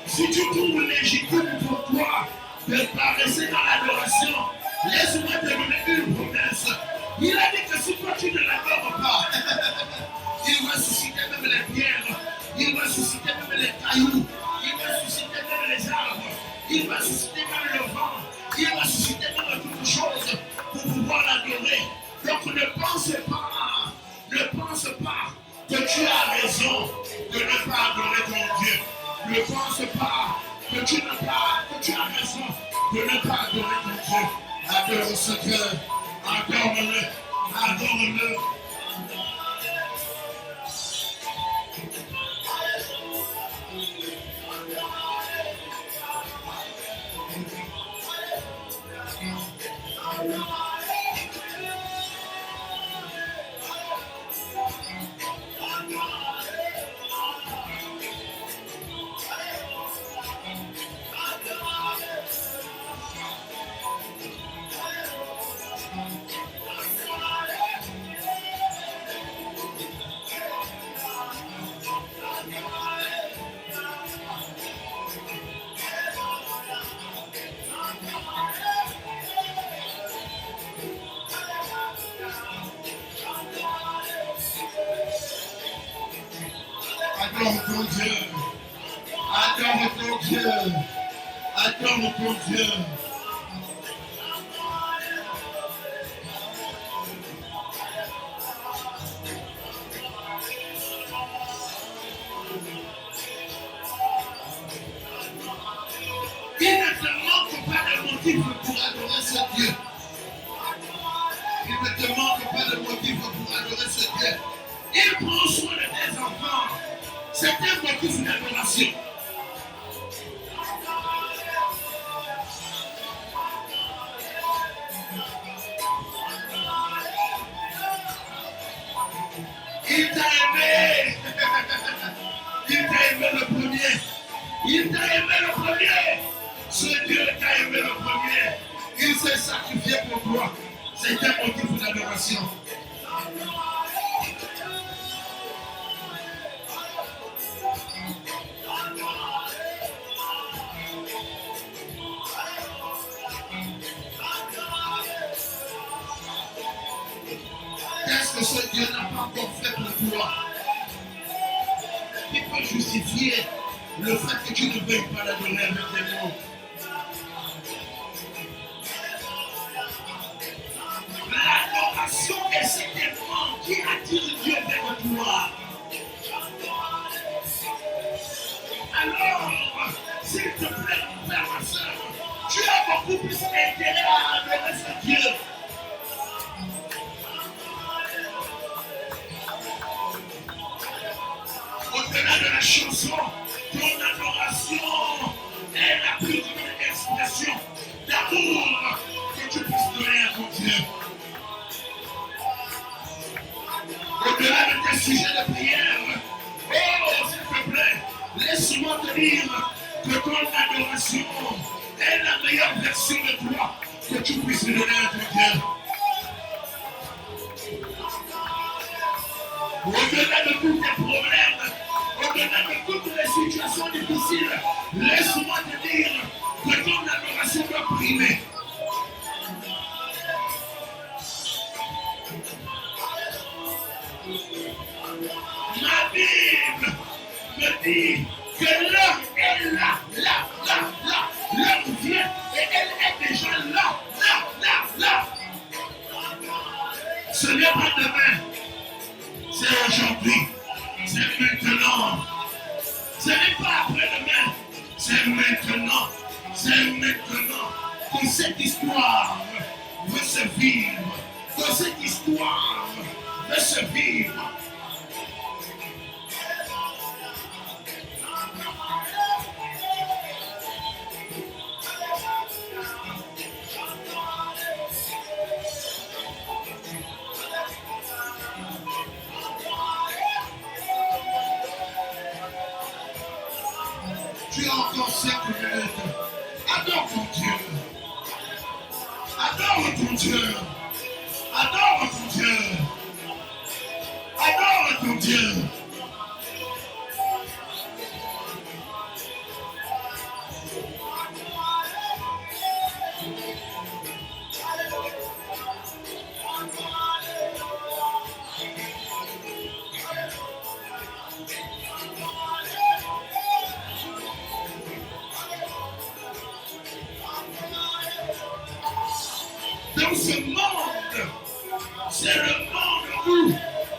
Speaker 1: Si tu trouves légitime pour toi de paraître dans l'adoration, laisse-moi te donner une promesse. Il a dit que si toi tu ne l'adores pas, il va susciter même les pierres, il va susciter même les cailloux, il va susciter même les arbres, il va susciter même le vent, il va susciter même toutes choses pour pouvoir l'adorer. Donc ne pense pas que tu as raison de ne pas adorer ton Dieu. Ne pense pas que tu as raison de ne pas adorer ton Dieu. Adore ce Dieu, adore-le, adore-le. Adore ton Dieu, adore ton Dieu, adore ton Dieu. Il ne te manque pas de motif pour adorer ce Dieu. Il ne te manque pas de motif pour adorer ce Dieu. Il prend soin de tes enfants. C'est un motif d'adoration. Il t'a aimé. Il t'a aimé le premier. Il t'a aimé le premier. Ce Dieu t'a aimé le premier. Il s'est sacrifié pour toi. C'est un motif d'adoration. Qu'est-ce que ce Dieu n'a pas encore fait pour toi? Qui peut justifier le fait que tu ne veuilles pas l'adorer avec tes mots? L'adoration est cet élément qui attire Dieu vers toi. Alors, s'il te plaît, frère, ma soeur, tu as beaucoup plus intérêt à adorer ce Dieu. Au-delà de la chanson, ton adoration est la plus grande expression d'amour que tu puisses donner à ton Dieu. Au-delà de tes sujets de prière, oh, s'il te plaît, laisse-moi te dire que ton adoration est la meilleure version de toi que tu puisses donner à ton Dieu. Au-delà de tous tes problèmes, au-delà de toutes les situations difficiles, laisse-moi te dire que ton adoration doit primer. Ma Bible me dit que l'heure est là. L'heure vient et elle est déjà là. Ce n'est pas demain, c'est aujourd'hui, c'est maintenant. Ce n'est pas après-demain, c'est maintenant que cette histoire veut se vivre, que cette histoire veut se vivre. Tu as encore 5 minutes. Adore ton Dieu. Adore ton Dieu. Adore ton Dieu. Adore ton Dieu. Dans ce monde, c'est le monde où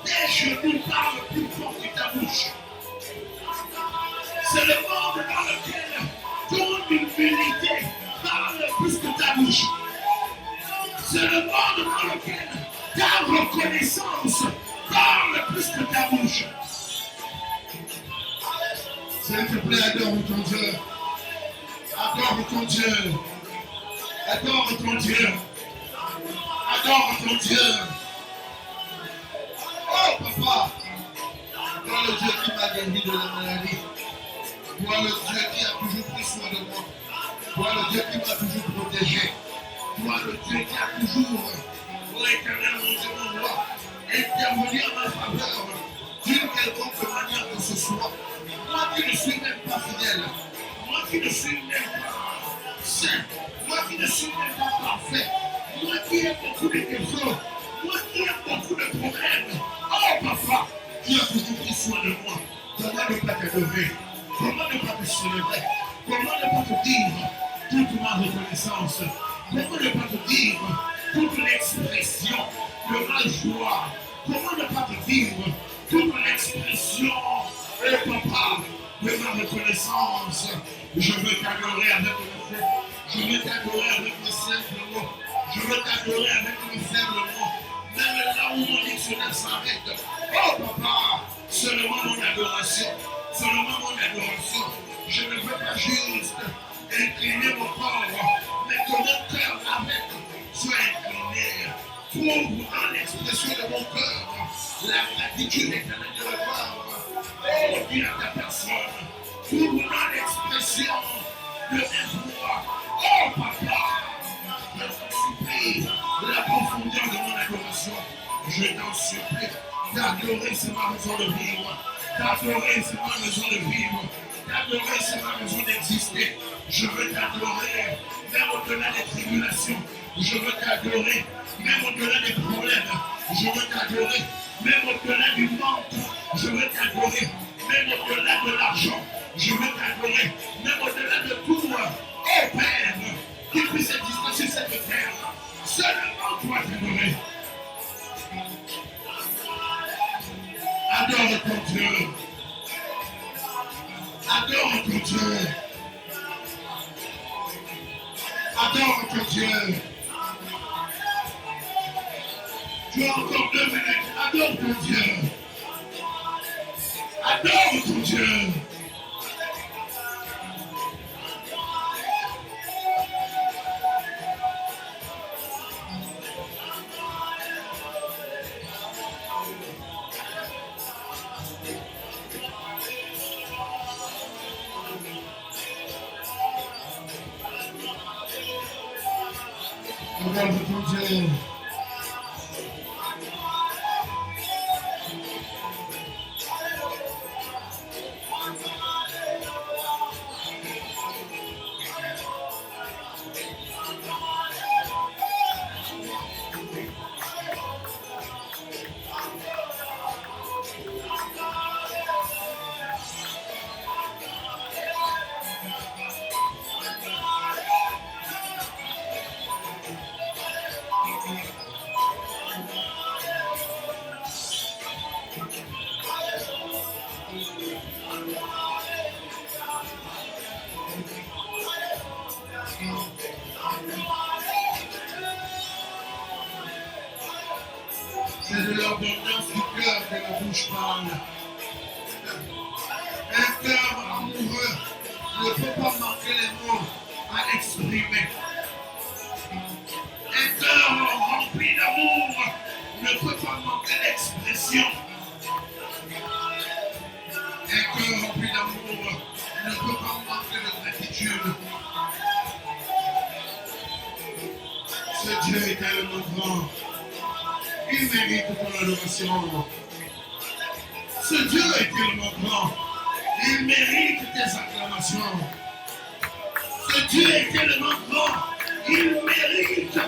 Speaker 1: tes genoux parlent plus fort que ta bouche. C'est le monde dans lequel ton humilité parle plus que ta bouche. C'est le monde dans lequel ta reconnaissance parle plus que ta bouche. S'il te plaît, adore ton Dieu. Adore ton Dieu. Adore ton Dieu. Adore ton Dieu. Oh papa, toi le Dieu qui m'a guéri de la maladie, toi le Dieu qui a toujours pris soin de moi, toi le Dieu qui m'a toujours protégé, toi le Dieu qui a toujours, oh éternel mon Dieu mon roi, intervenu en ma faveur d'une quelconque manière que ce soit. Moi qui ne suis même pas fidèle, moi qui ne suis même pas saint, moi qui ne suis même pas parfait, moi qui ai beaucoup de défauts, moi qui ai beaucoup de problèmes. Oh papa, tu as toujours pris soin de moi. Comment ne pas t'adorer? Comment ne pas te célébrer? Comment ne pas te dire toute ma reconnaissance? Comment ne pas te dire toute l'expression de ma joie? Comment ne pas te dire toute l'expression, papa, de ma reconnaissance? Je veux t'adorer avec le feu. Je veux t'adorer avec le simple mot. Je veux t'adorer avec le faible mot. Même là où mon dictionnaire s'arrête. Oh papa, seulement mon adoration. Seulement mon adoration. Je ne veux pas juste incliner mon corps, mais que mon cœur avec soit incliné. Trouve dans l'expression de mon cœur la gratitude éternelle de le voir. Oh Dieu à ta personne. Trouve dans l'expression de mes voix. Oh papa. Je t'en supplie, la profondeur de mon adoration, je t'en supplie, d'adorer c'est ma raison de vivre, d'adorer c'est ma raison de vivre, d'adorer c'est ma raison d'exister. Je veux t'adorer, même au-delà des tribulations, je veux t'adorer, même au-delà des problèmes, je veux t'adorer, même au-delà du manque, je veux t'adorer, même au-delà de l'argent, je veux t'adorer, même au-delà de tout, oh Père, qui puisse exister sur cette terre, seulement toi t'adorer. Adore ton Dieu. Adore ton Dieu. Adore ton Dieu. Tu as encore 2 minutes. Adore ton Dieu. Adore ton Dieu. Adore ton Dieu. C'est de l'abondance du cœur que la bouche parle. Un cœur amoureux ne peut pas manquer les mots à exprimer. Un cœur rempli d'amour ne peut pas manquer l'expression. Un cœur rempli d'amour ne peut pas manquer de gratitude. Ce Dieu est tellement grand. Il mérite ton adoration. Ce Dieu est tellement grand. Il mérite tes acclamations. Ce Dieu est tellement grand. Il mérite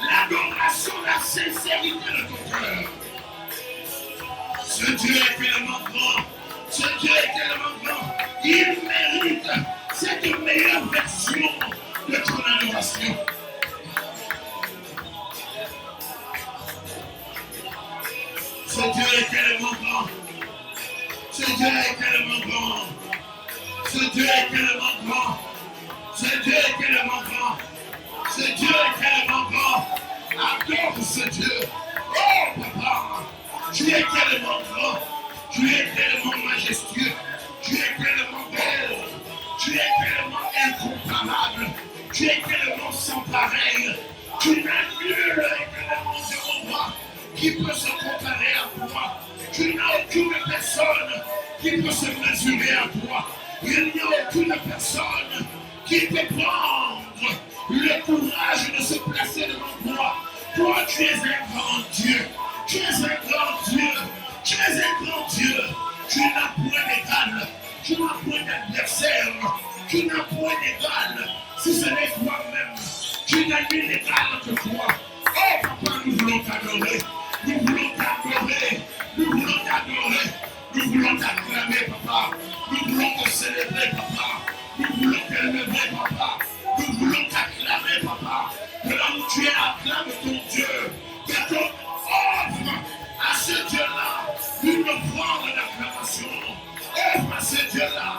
Speaker 1: l'adoration, la sincérité de ton cœur. Ce Dieu est tellement grand. Ce Dieu est tellement grand. Il mérite cette meilleure version de ton adoration. Ce Dieu est tellement grand. Ce Dieu est tellement grand. Ce Dieu est tellement grand. Ce Dieu est tellement grand. Ce Dieu est tellement grand. Adore ce Dieu. Oh papa, tu es tellement grand. Tu es tellement majestueux. Tu es tellement belle. Tu es tellement incomparable. Tu es tellement sans pareil. Tu n'as nul également Jéhovah qui peut se comparer à toi. Tu n'as aucune personne qui peut se mesurer à toi. Il n'y a aucune personne qui peut prendre le courage de se placer devant toi. Toi, tu es un grand Dieu. Tu es un grand Dieu. Tu es un grand Dieu. Tu n'as point d'égal. Tu n'as point d'adversaire. Tu n'as point d'égal. Si ce n'est toi-même, tu n'as ni d'égal que toi. Oh, papa, nous voulons t'adorer. Nous voulons t'adorer. Nous voulons t'adorer. Nous voulons t'acclamer, papa. Nous voulons te célébrer, papa. Nous voulons t'élever, papa. Nous voulons t'acclamer, papa. Que là où tu es, acclame ton Dieu. Que ton offre à ce Dieu-là une offrande d'acclamation. Offre à ce Dieu-là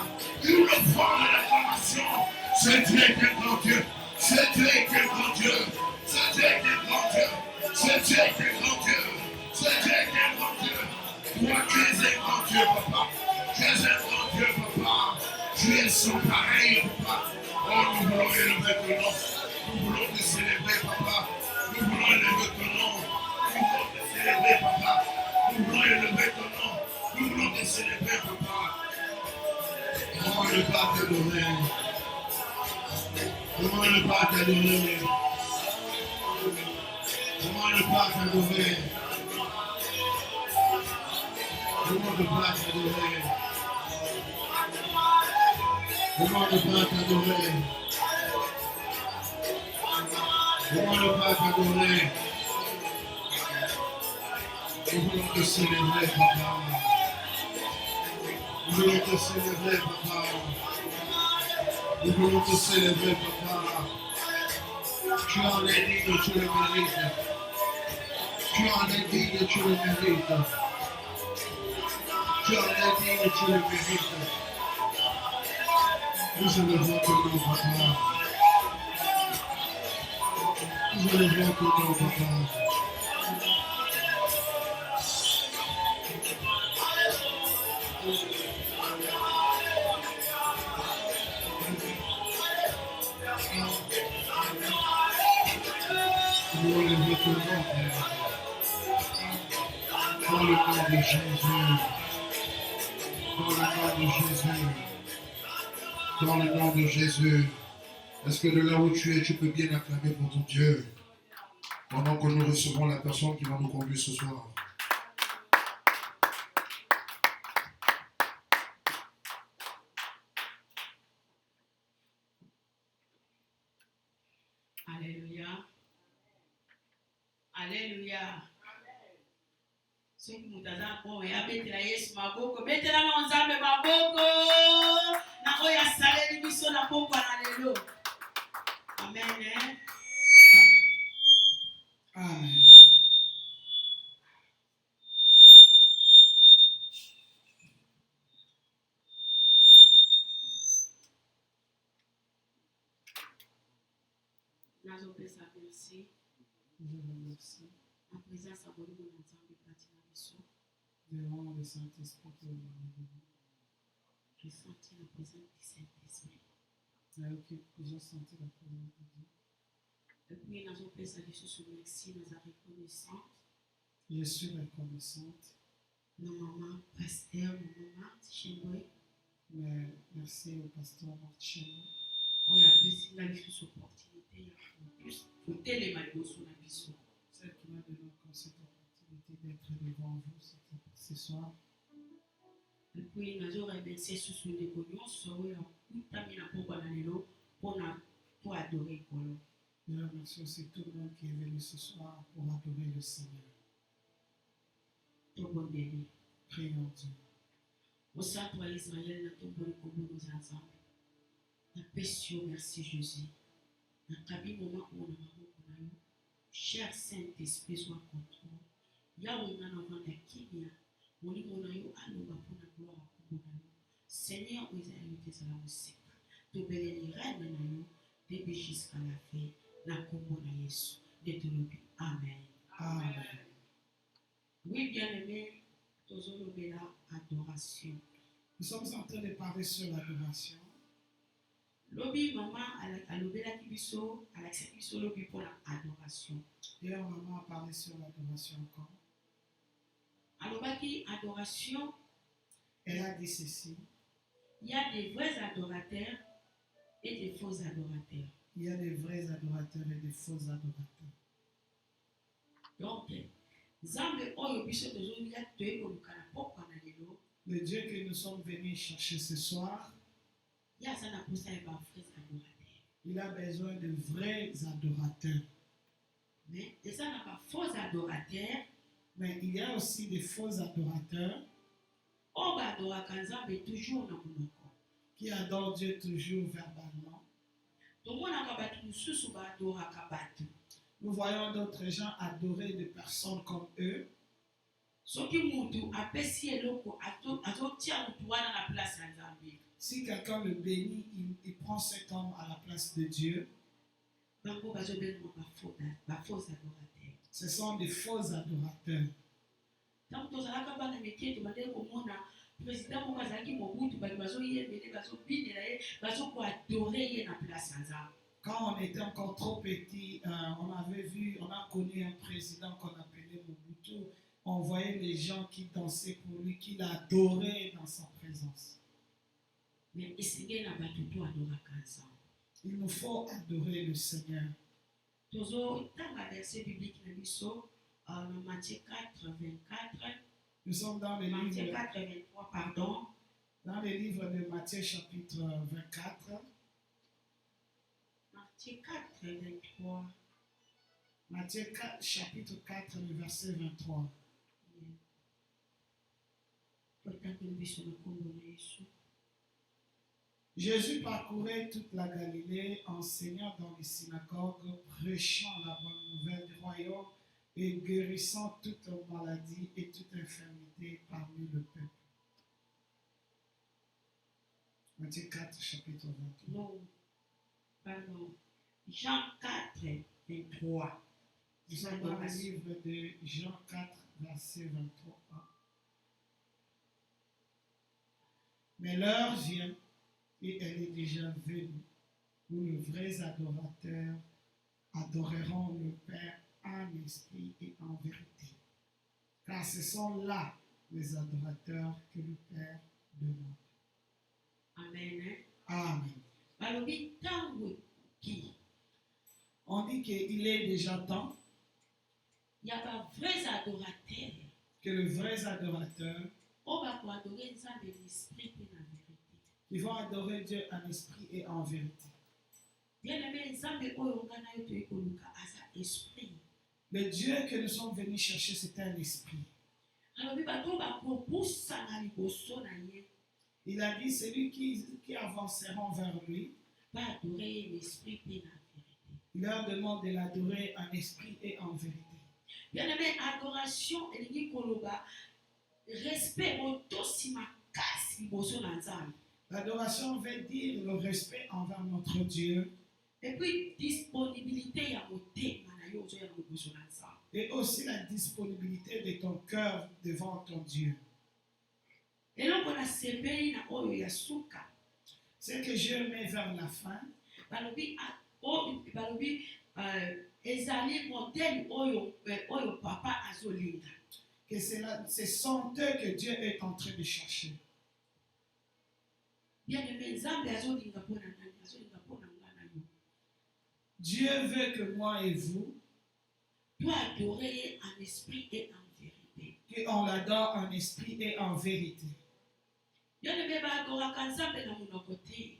Speaker 1: une offrande d'acclamation. Ce Dieu est un grand Dieu. Ce Dieu est un grand Dieu. Ce Dieu est un grand Dieu. Ce Dieu est un grand Dieu. Ce Dieu est un grand Dieu. Toi, tu es un grand Dieu, papa. Tu es un grand Dieu, papa. Tu es sans pareil, papa. Oh, nous voulons élever ton nom. Nous voulons te célébrer, papa. Nous voulons élever ton nom. Nous voulons te célébrer, papa. Nous voulons élever ton nom. Nous voulons te célébrer, papa. Comment ne pas t'adorer? Comment ne pas t'adorer? Comment ne pas t'adorer? Comment ne pas t'adorer? Comment ne pas t'adorer? Comment ne pas t'adorer? Nous voulons te célébrer, papa. Nous voulons te célébrer, papa. Nous voulons te célébrer, papa. Tu en es digne, tu le mérites. Tu en es digne, tu le mérites. Tu en es digne, tu le mérites. Nous élevons ton nom, papa. élevons ton nom, papa. Nous élevons ton nom, Père. Dans le nom de Jésus. Dans le nom de Jésus. Dans le nom de Jésus. Est-ce que de là où tu es, tu peux bien acclamer pour ton Dieu pendant que nous recevons la personne qui va nous conduire ce soir?
Speaker 4: Alléluia. Alléluia. Ceux qui nous disent bon, et abetela Yesu maboko, betela na nzambe maboko. Na oya saleli biso na pokwa na lelo. Amen.
Speaker 1: Amen.
Speaker 4: Nazopesa merci.
Speaker 5: Je vous remercie.
Speaker 4: En présence à Bolimo na nzambe katina biso.
Speaker 5: Devant le Saint-Esprit que vous avez donné.
Speaker 4: J'ai senti la présence du Saint-Esprit.
Speaker 5: J'ai senti la présence de Dieu.
Speaker 4: Et puis nazopesa biso sur merci, naza reconnaissante.
Speaker 5: Je suis reconnaissante.
Speaker 4: Nos mamans, pasteur, nos mamans, Chemboy.
Speaker 5: Mais merci au pasteur Marcheno.
Speaker 4: Oya pesi na biso cette opportunité ya plus kotelema liboso na biso.
Speaker 5: Celle qui m'a donné encore cette opportunité d'être devant vous ce soir.
Speaker 4: Et puis nazo remercier susu ndeko nyonso oyo akutami na pokwa na lelo mpona po adorer Nkolo.
Speaker 5: Je remercie aussi tout le monde qui est venu ce soir pour adorer le Seigneur.
Speaker 4: Tobondeli.
Speaker 5: Prions Dieu.
Speaker 4: Mosantu wa Israël na tomboli kombo za Nzambe. Napesi yo merci Jésus. Nakabi moment oyo na maboko na yo. Cher Saint-Esprit soit contrôle. Yawe nga na vanda kimia. Molimo na yo aloba mpona gloire ya kombo na yo. Seigneur oyo ezali yo te ezala mosika. Tobeleli reine na yo depuis jusqu'à la fin. Na kombo na Yesu. De tolobi. Amen.
Speaker 5: Amen.
Speaker 4: Oui, bien-aimé, tozolobela adoration.
Speaker 5: Nous sommes en train de parler sur l'adoration.
Speaker 4: Lobi maman alobelaki biso alakisaki biso lobi mpona adoration.
Speaker 5: D'ailleurs, maman a parlé sur l'adoration encore.
Speaker 4: Alobaki adoration.
Speaker 5: Elle a dit ceci.
Speaker 4: Il y a des vrais adorateurs et des faux adorateurs.
Speaker 5: Il y a des vrais adorateurs et des faux adorateurs.
Speaker 4: Donc, Nzambe oyo biso tozolia toyekoluka na pokwa na lelo.
Speaker 5: Le Dieu que nous sommes venus chercher ce soir,
Speaker 4: Il y a ça na posa ya ba vrais adorateurs.
Speaker 5: il a besoin de vrais adorateurs.
Speaker 4: Mais ça na ba faux adorateurs.
Speaker 5: Mais il y a aussi des faux adorateurs
Speaker 4: Oyo badoraka Nzambe toujours na monoko.
Speaker 5: qui adorent Dieu toujours verbalement.
Speaker 4: Tomonaka bato mosusu badoraka bato.
Speaker 5: Nous voyons d'autres gens adorer des personnes comme eux.
Speaker 4: Soki mutu apesi eloko azotia mutu wana na place ya Nzambe.
Speaker 5: Si quelqu'un le bénit, il prend cet homme à la place de Dieu.
Speaker 4: Bango bazobengwa ba faux adorateurs.
Speaker 5: Ce sont des faux adorateurs.
Speaker 4: Donc tozalaka bana mike tobandeli komona président moko azalaki mobutu bato bazoyembele bazobinela ye bazokoadore ye na place ya Nzambe.
Speaker 5: Quand on était encore trop petit, on a connu un président qu'on appelait Mobutu. On voyait les gens qui dansaient pour lui, qui l'adoraient dans sa présence.
Speaker 4: Mais esengeli na bato to adoraka Nzambe.
Speaker 5: Il nous faut adorer le Seigneur.
Speaker 4: Tozotanga verset biblique na biso dans Matthieu 4, 24.
Speaker 5: Nous sommes dans le
Speaker 4: Matthieu
Speaker 5: livre,
Speaker 4: 4, 23, pardon.
Speaker 5: dans le livre de Matthieu chapitre 24.
Speaker 4: Matthieu 4, 23.
Speaker 5: Matthieu 4, chapitre 4, le verset 23. Jésus parcourait toute la Galilée, enseignant dans les synagogues, prêchant la bonne nouvelle du royaume et guérissant toute maladie et toute infirmité parmi le peuple. Matthieu 4, chapitre 23.
Speaker 4: Non, pardon. Jean 4, 23.
Speaker 5: Nous sommes dans le livre de Jean 4, verset 23. Mais l'heure vient, et elle est déjà venue, où les vrais adorateurs adoreront le Père en esprit et en vérité. Car ce sont là les adorateurs que le Père demande.
Speaker 4: Amen.
Speaker 5: Amen.
Speaker 4: Balobi tango qui
Speaker 5: On dit qu'il est déjà temps
Speaker 4: il y a pas vrais adorateurs
Speaker 5: que les vrais adorateurs
Speaker 4: on va adorer Nzambe l'esprit et la vérité.
Speaker 5: qui vont adorer Dieu en esprit et en vérité.
Speaker 4: Bien aimé Nzambe oyo ngana yo to ekoluka asa esprit.
Speaker 5: Le Dieu que nous sommes venus chercher, c'est un esprit.
Speaker 4: Alors bi bato ba kobusa na liboso na ye
Speaker 5: Il a dit, celui qui avanceront vers lui,
Speaker 4: ba adorer l'esprit et la vérité.
Speaker 5: il leur demande de l'adorer en esprit et en vérité.
Speaker 4: Bien aimé adoration elingi koloba respect otosi makasi liboso na Nzambe.
Speaker 5: L'adoration veut dire le respect envers notre Dieu
Speaker 4: Et puis disponibilité ya motema na yo ozoya liboso na Nzambe.
Speaker 5: et aussi la disponibilité de ton cœur devant ton Dieu.
Speaker 4: Eloko na sepeli na oyo ya suka
Speaker 5: Ce que je mets vers la fin,
Speaker 4: balobi balobi ezali modèle oyo oyo papa azolinga.
Speaker 5: que ce sont eux que Dieu est en train de chercher.
Speaker 4: Bien aimé Nzambe azolinga mpona nani azolinga mpona nga na yo.
Speaker 5: Dieu veut que moi et vous,
Speaker 4: Doit adorer ye en esprit et en vérité.
Speaker 5: qu'on l'adore en esprit et en vérité.
Speaker 4: Bien aimé baadoraka Nzambe na monoko te.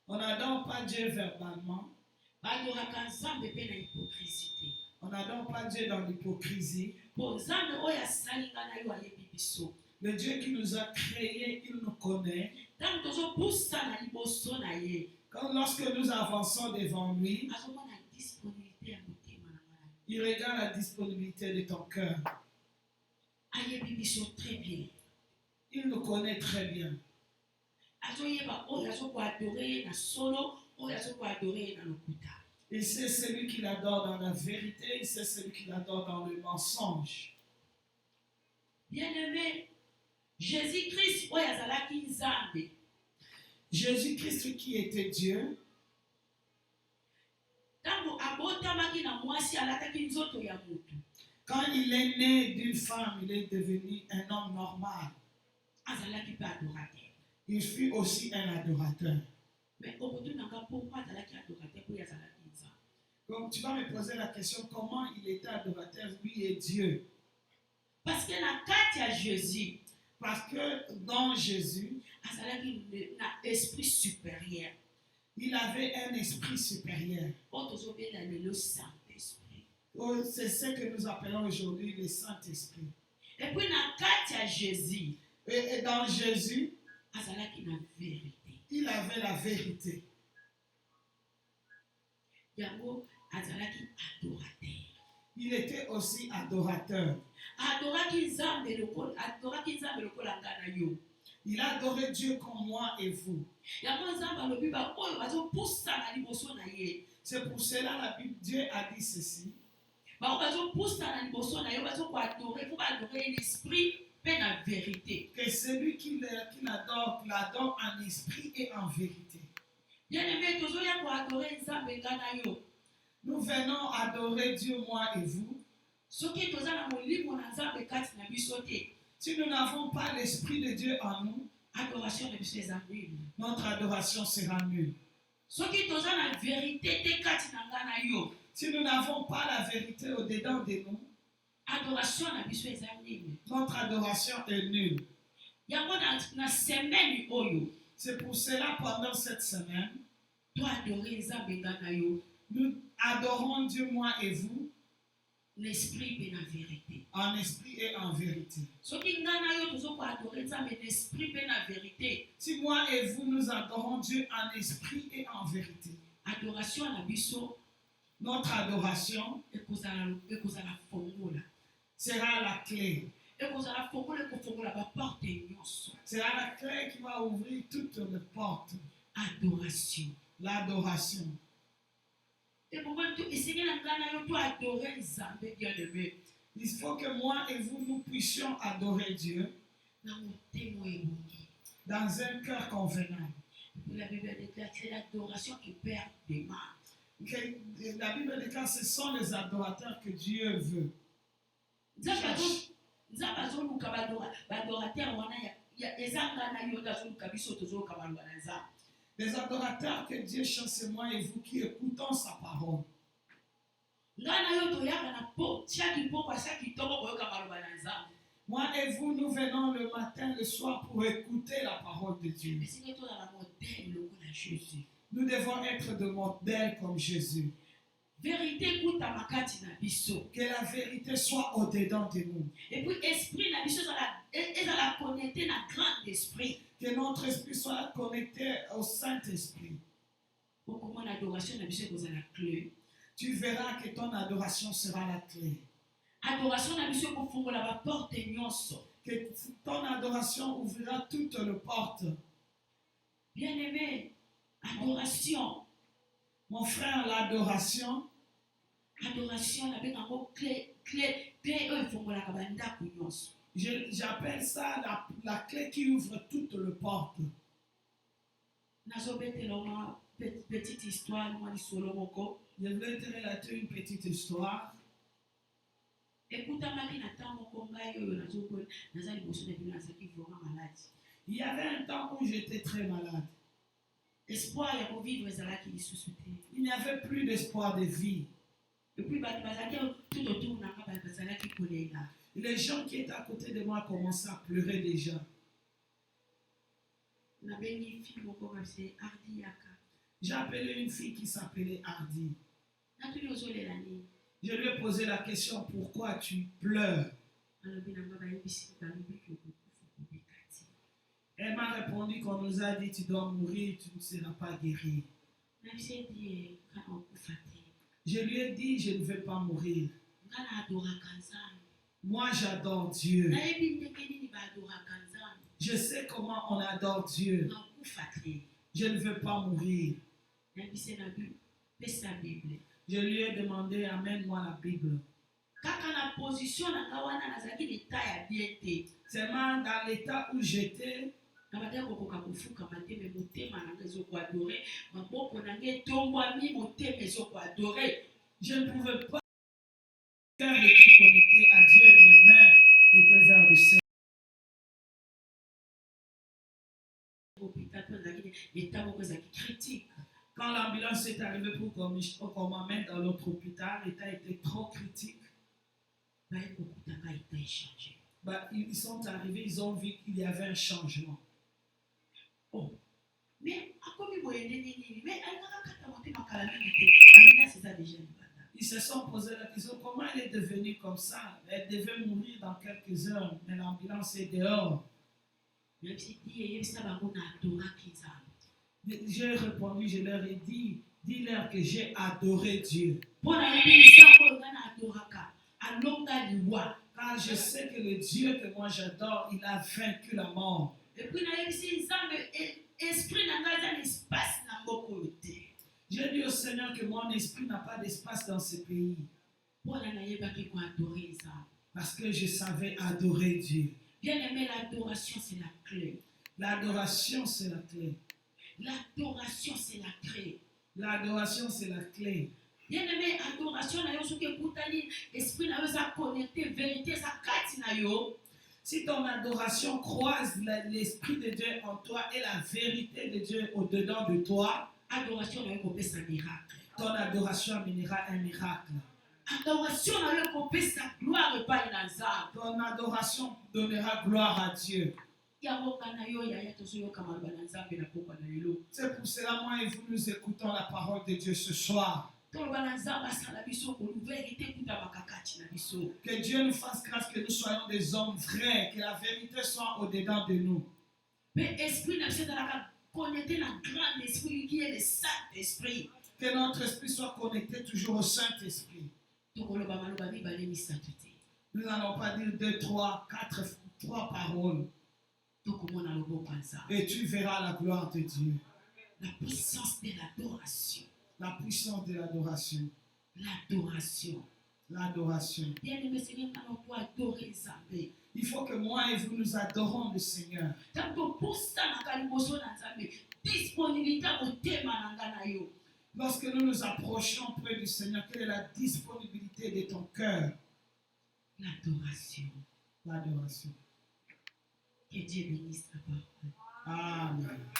Speaker 5: On n'adore pas Dieu verbalement,
Speaker 4: Baadoraka Nzambe mpe na hypocrisie te.
Speaker 5: on n'adore pas Dieu dans l'hypocrisie.
Speaker 4: Po Nzambe oyo asali nga na yo ayebi biso.
Speaker 5: Le Dieu qui nous a créés, il nous connaît.
Speaker 4: Ntango tozopusa na liboso na ye
Speaker 5: Lorsque nous avançons devant lui,
Speaker 4: azomona disponibilité ya motema na nga na yo.
Speaker 5: il regarde la disponibilité de ton cœur.
Speaker 4: Ayebi biso très bien.
Speaker 5: Il nous connaît très bien.
Speaker 4: Azoyeba oyo azokoadore ye na solo oyo azokoadore ye na lokuta.
Speaker 5: Il sait celui qui l'adore dans la vérité, il sait celui qui l'adore dans le mensonge.
Speaker 4: Bien-aimé, Jésus-Christ oyo azalaki Nzambe
Speaker 5: Jésus-Christ qui était Dieu,
Speaker 4: ntango abotamaki na mwasi alataki nzoto ya motu
Speaker 5: quand il est né d'une femme, il est devenu un homme normal.
Speaker 4: azalaki mpe adorateur.
Speaker 5: Il fut aussi un adorateur.
Speaker 4: Mais okotunanga pourquoi azalaki adorateur oyo azalaki Nzambe.
Speaker 5: Donc tu vas me poser la question, comment il était adorateur, lui et Dieu?
Speaker 4: Parce que na kati ya Jésus
Speaker 5: Parce que dans Jésus,
Speaker 4: azalaki na esprit supérieur
Speaker 5: il avait un esprit supérieur.
Speaker 4: oyo tozobela lelo Saint-Esprit.
Speaker 5: Oh, c'est ce que nous appelons aujourd'hui le Saint-Esprit.
Speaker 4: Et puis na kati ya Jésus
Speaker 5: Et dans Jésus,
Speaker 4: azalaki na vérité.
Speaker 5: il avait la vérité.
Speaker 4: Yango azalaki adorateur.
Speaker 5: Il était aussi adorateur.
Speaker 4: Adoraki Nzambe lokola nga na yo.
Speaker 5: Il adorait Dieu comme moi et vous.
Speaker 4: Yango Nzambe alobi ba oyo bazopusa na liboso na ye.
Speaker 5: C'est pour cela la Bible, Dieu a dit ceci.
Speaker 4: Ba bazopusa na liboso na yo bazokoadore po baadore l'esprit mpe na vérité.
Speaker 5: Que celui qui l'adore, l'adore en esprit et en vérité.
Speaker 4: Bien aimé, tozoya koadore Nzambe nga na yo.
Speaker 5: Nous venons adorer Dieu, moi et vous.
Speaker 4: Soki toza na molimo na Nzambe kati na biso te,
Speaker 5: Si nous n'avons pas l'Esprit de Dieu en nous,
Speaker 4: adoration na biso eza nini?
Speaker 5: notre adoration sera nulle.
Speaker 4: Soki toza na vérité te kati na nga na yo,
Speaker 5: Si nous n'avons pas la vérité au-dedans de nous,
Speaker 4: adoration na biso eza nini?
Speaker 5: notre adoration est nulle.
Speaker 4: Yango na semaine oyo
Speaker 5: C'est pour cela, pendant cette semaine,
Speaker 4: toadore Nzambe nga na yo
Speaker 5: nous adorons Dieu, moi et vous,
Speaker 4: l'esprit mpe na vérité.
Speaker 5: en esprit et en vérité.
Speaker 4: Soki nga na yo tozokoadore Nzambe l'esprit mpe na vérité,
Speaker 5: Si moi et vous, nous adorons Dieu en esprit et en vérité,
Speaker 4: adoration na biso
Speaker 5: notre adoration
Speaker 4: ekozala fongola.
Speaker 5: sera la clé.
Speaker 4: Ekozala fongola ekofongola baporte nyonso.
Speaker 5: Sera la clé qui va ouvrir toutes les portes.
Speaker 4: Adoration.
Speaker 5: L'adoration.
Speaker 4: Et
Speaker 5: Il faut que moi et vous, nous puissions adorer Dieu dans un cœur convenable.
Speaker 4: La Bible déclare que c'est l'adoration qui perd des mains.
Speaker 5: La Bible déclare que ce sont les adorateurs que Dieu veut. Les adorateurs que Dieu cherche, c'est moi et vous qui écoutons sa parole. Moi et vous, nous venons le matin, le soir pour écouter la parole de Dieu. Nous devons être de modèles comme Jésus. Que la vérité soit au-dedans de nous.
Speaker 4: Et puis, esprit, la connecter à grand esprit.
Speaker 5: Que notre esprit soit connecté au Saint-Esprit. Tu verras que ton adoration sera la clé. Que ton adoration ouvrira toutes les portes.
Speaker 4: Bien-aimé, adoration.
Speaker 5: Mon frère, l'adoration.
Speaker 4: Adoration, clé.
Speaker 5: J'appelle ça la clé qui ouvre toutes les portes.
Speaker 4: Petite histoire,
Speaker 5: Je voulais te relater une petite histoire. Il y avait un temps où j'étais très malade. Il n'y avait plus d'espoir de vie. Les gens qui étaient à côté de moi commençaient à pleurer déjà. J'ai appelé une fille qui s'appelait Hardy. Je lui ai posé la question, pourquoi tu pleures? Elle m'a répondu qu'on nous a dit, tu dois mourir, tu ne seras pas guéri. Je lui ai dit, je ne veux pas mourir. Moi, j'adore Dieu. Je sais comment on adore Dieu. Je ne veux pas mourir. Je lui ai demandé, amène-moi la Bible. Seulement dans l'état où j'étais,
Speaker 4: je ne
Speaker 5: pouvais pas. Mon cœur était connecté à Dieu et mes mains étaient vers le Seigneur. Quand l'ambulance est arrivée pour qu'on m'amène dans l'autre hôpital, l'état était trop critique. Ils sont arrivés, ils ont vu qu'il y avait un changement.
Speaker 4: Oh. Mais
Speaker 5: ils se sont posé la question, comment elle est devenue comme ça? Elle devait mourir dans quelques heures, mais l'ambulance est dehors. J'ai répondu, je leur ai dit, dis-leur que j'ai adoré Dieu. Car je sais que le Dieu que moi j'adore, il a vaincu la mort.
Speaker 4: Et puis,
Speaker 5: j'ai dit au Seigneur que mon esprit n'a pas d'espace dans ce pays. Parce que je savais adorer Dieu.
Speaker 4: Bien aimé, l'adoration c'est la clé.
Speaker 5: L'adoration c'est la clé.
Speaker 4: L'adoration c'est la clé.
Speaker 5: L'adoration c'est la clé.
Speaker 4: Bien aimé, adoration esprit n'a connecté vérité sa carte na yo.
Speaker 5: Si ton adoration croise l'esprit de Dieu en toi et la vérité de Dieu au-dedans de toi,
Speaker 4: adoration n'a pas un miracle.
Speaker 5: Ton adoration amènera un miracle.
Speaker 4: Adoration n'a pas gloire pas dans
Speaker 5: ton adoration donnera gloire à Dieu. C'est pour cela moi et vous nous écoutons la parole de Dieu ce soir. Que Dieu nous fasse grâce que nous soyons des hommes vrais, que la vérité soit au-dedans de nous.
Speaker 4: Mais esprit n'a pas connecté dans le grand esprit qui est le Saint-Esprit.
Speaker 5: Que notre esprit soit connecté toujours au Saint-Esprit. Nous n'allons pas dire 2, 3, 4, 3 paroles. Et tu verras la gloire de Dieu.
Speaker 4: La puissance de l'adoration.
Speaker 5: La puissance de l'adoration.
Speaker 4: L'adoration.
Speaker 5: L'adoration.
Speaker 4: Bien-aimé Seigneur, on doit adorer Nzambe.
Speaker 5: Il faut que moi et vous nous adorons le Seigneur.
Speaker 4: Tanto posa na kaliboso na Nzambe. Disponibilité au tema na nga na yo.
Speaker 5: Lorsque nous nous approchons près du Seigneur, quelle est la disponibilité de ton cœur?
Speaker 4: L'adoration.
Speaker 5: L'adoration.
Speaker 4: Que Dieu bénisse ta parole.
Speaker 5: Amen.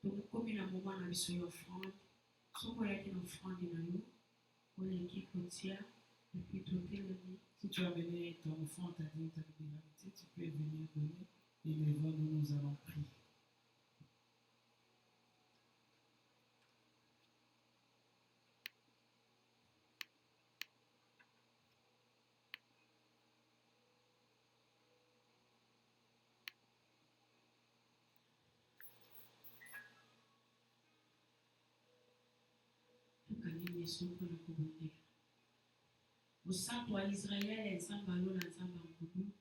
Speaker 4: Donc, comme il y a un moment dans l'offrande, si vous voyez une offrande, vous avez qui côtière, et puis tout est levé.
Speaker 5: Si tu as mené ton enfant, ta dîme, ta libéralité, tu peux venir donner. Et les vents, nous allons prier.
Speaker 4: Mosantu wa Israël, Nzamba lo na Nzamba Nkudu.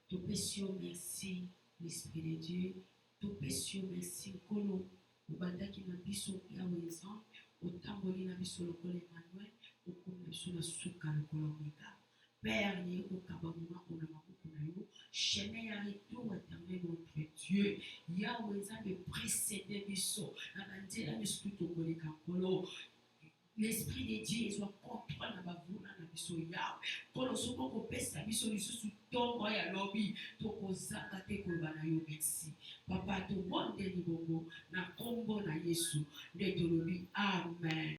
Speaker 4: Topesio merci l'Esprit de Dieu. Topesio merci Nkolo. Obandaki na biso ya wezan. Otamboli na biso lokola Emmanuel. Okomi na biso na suka lokola Omega. Père, ye okaba moma ona maboko na yo. Chemin ya retour éternel notre Dieu. Yahweh Nzambe précédé biso. Na banzela biso tokoleka Nkolo. L'Esprit de Dieu soit contrôle na bavuna na biso yawe. Kolo soko kopesa biso lisusu tongo ya lobi tokozanga te koloba na yo merci. Papa tobondeli bongo na kombo na Yesu nde tolobi amen.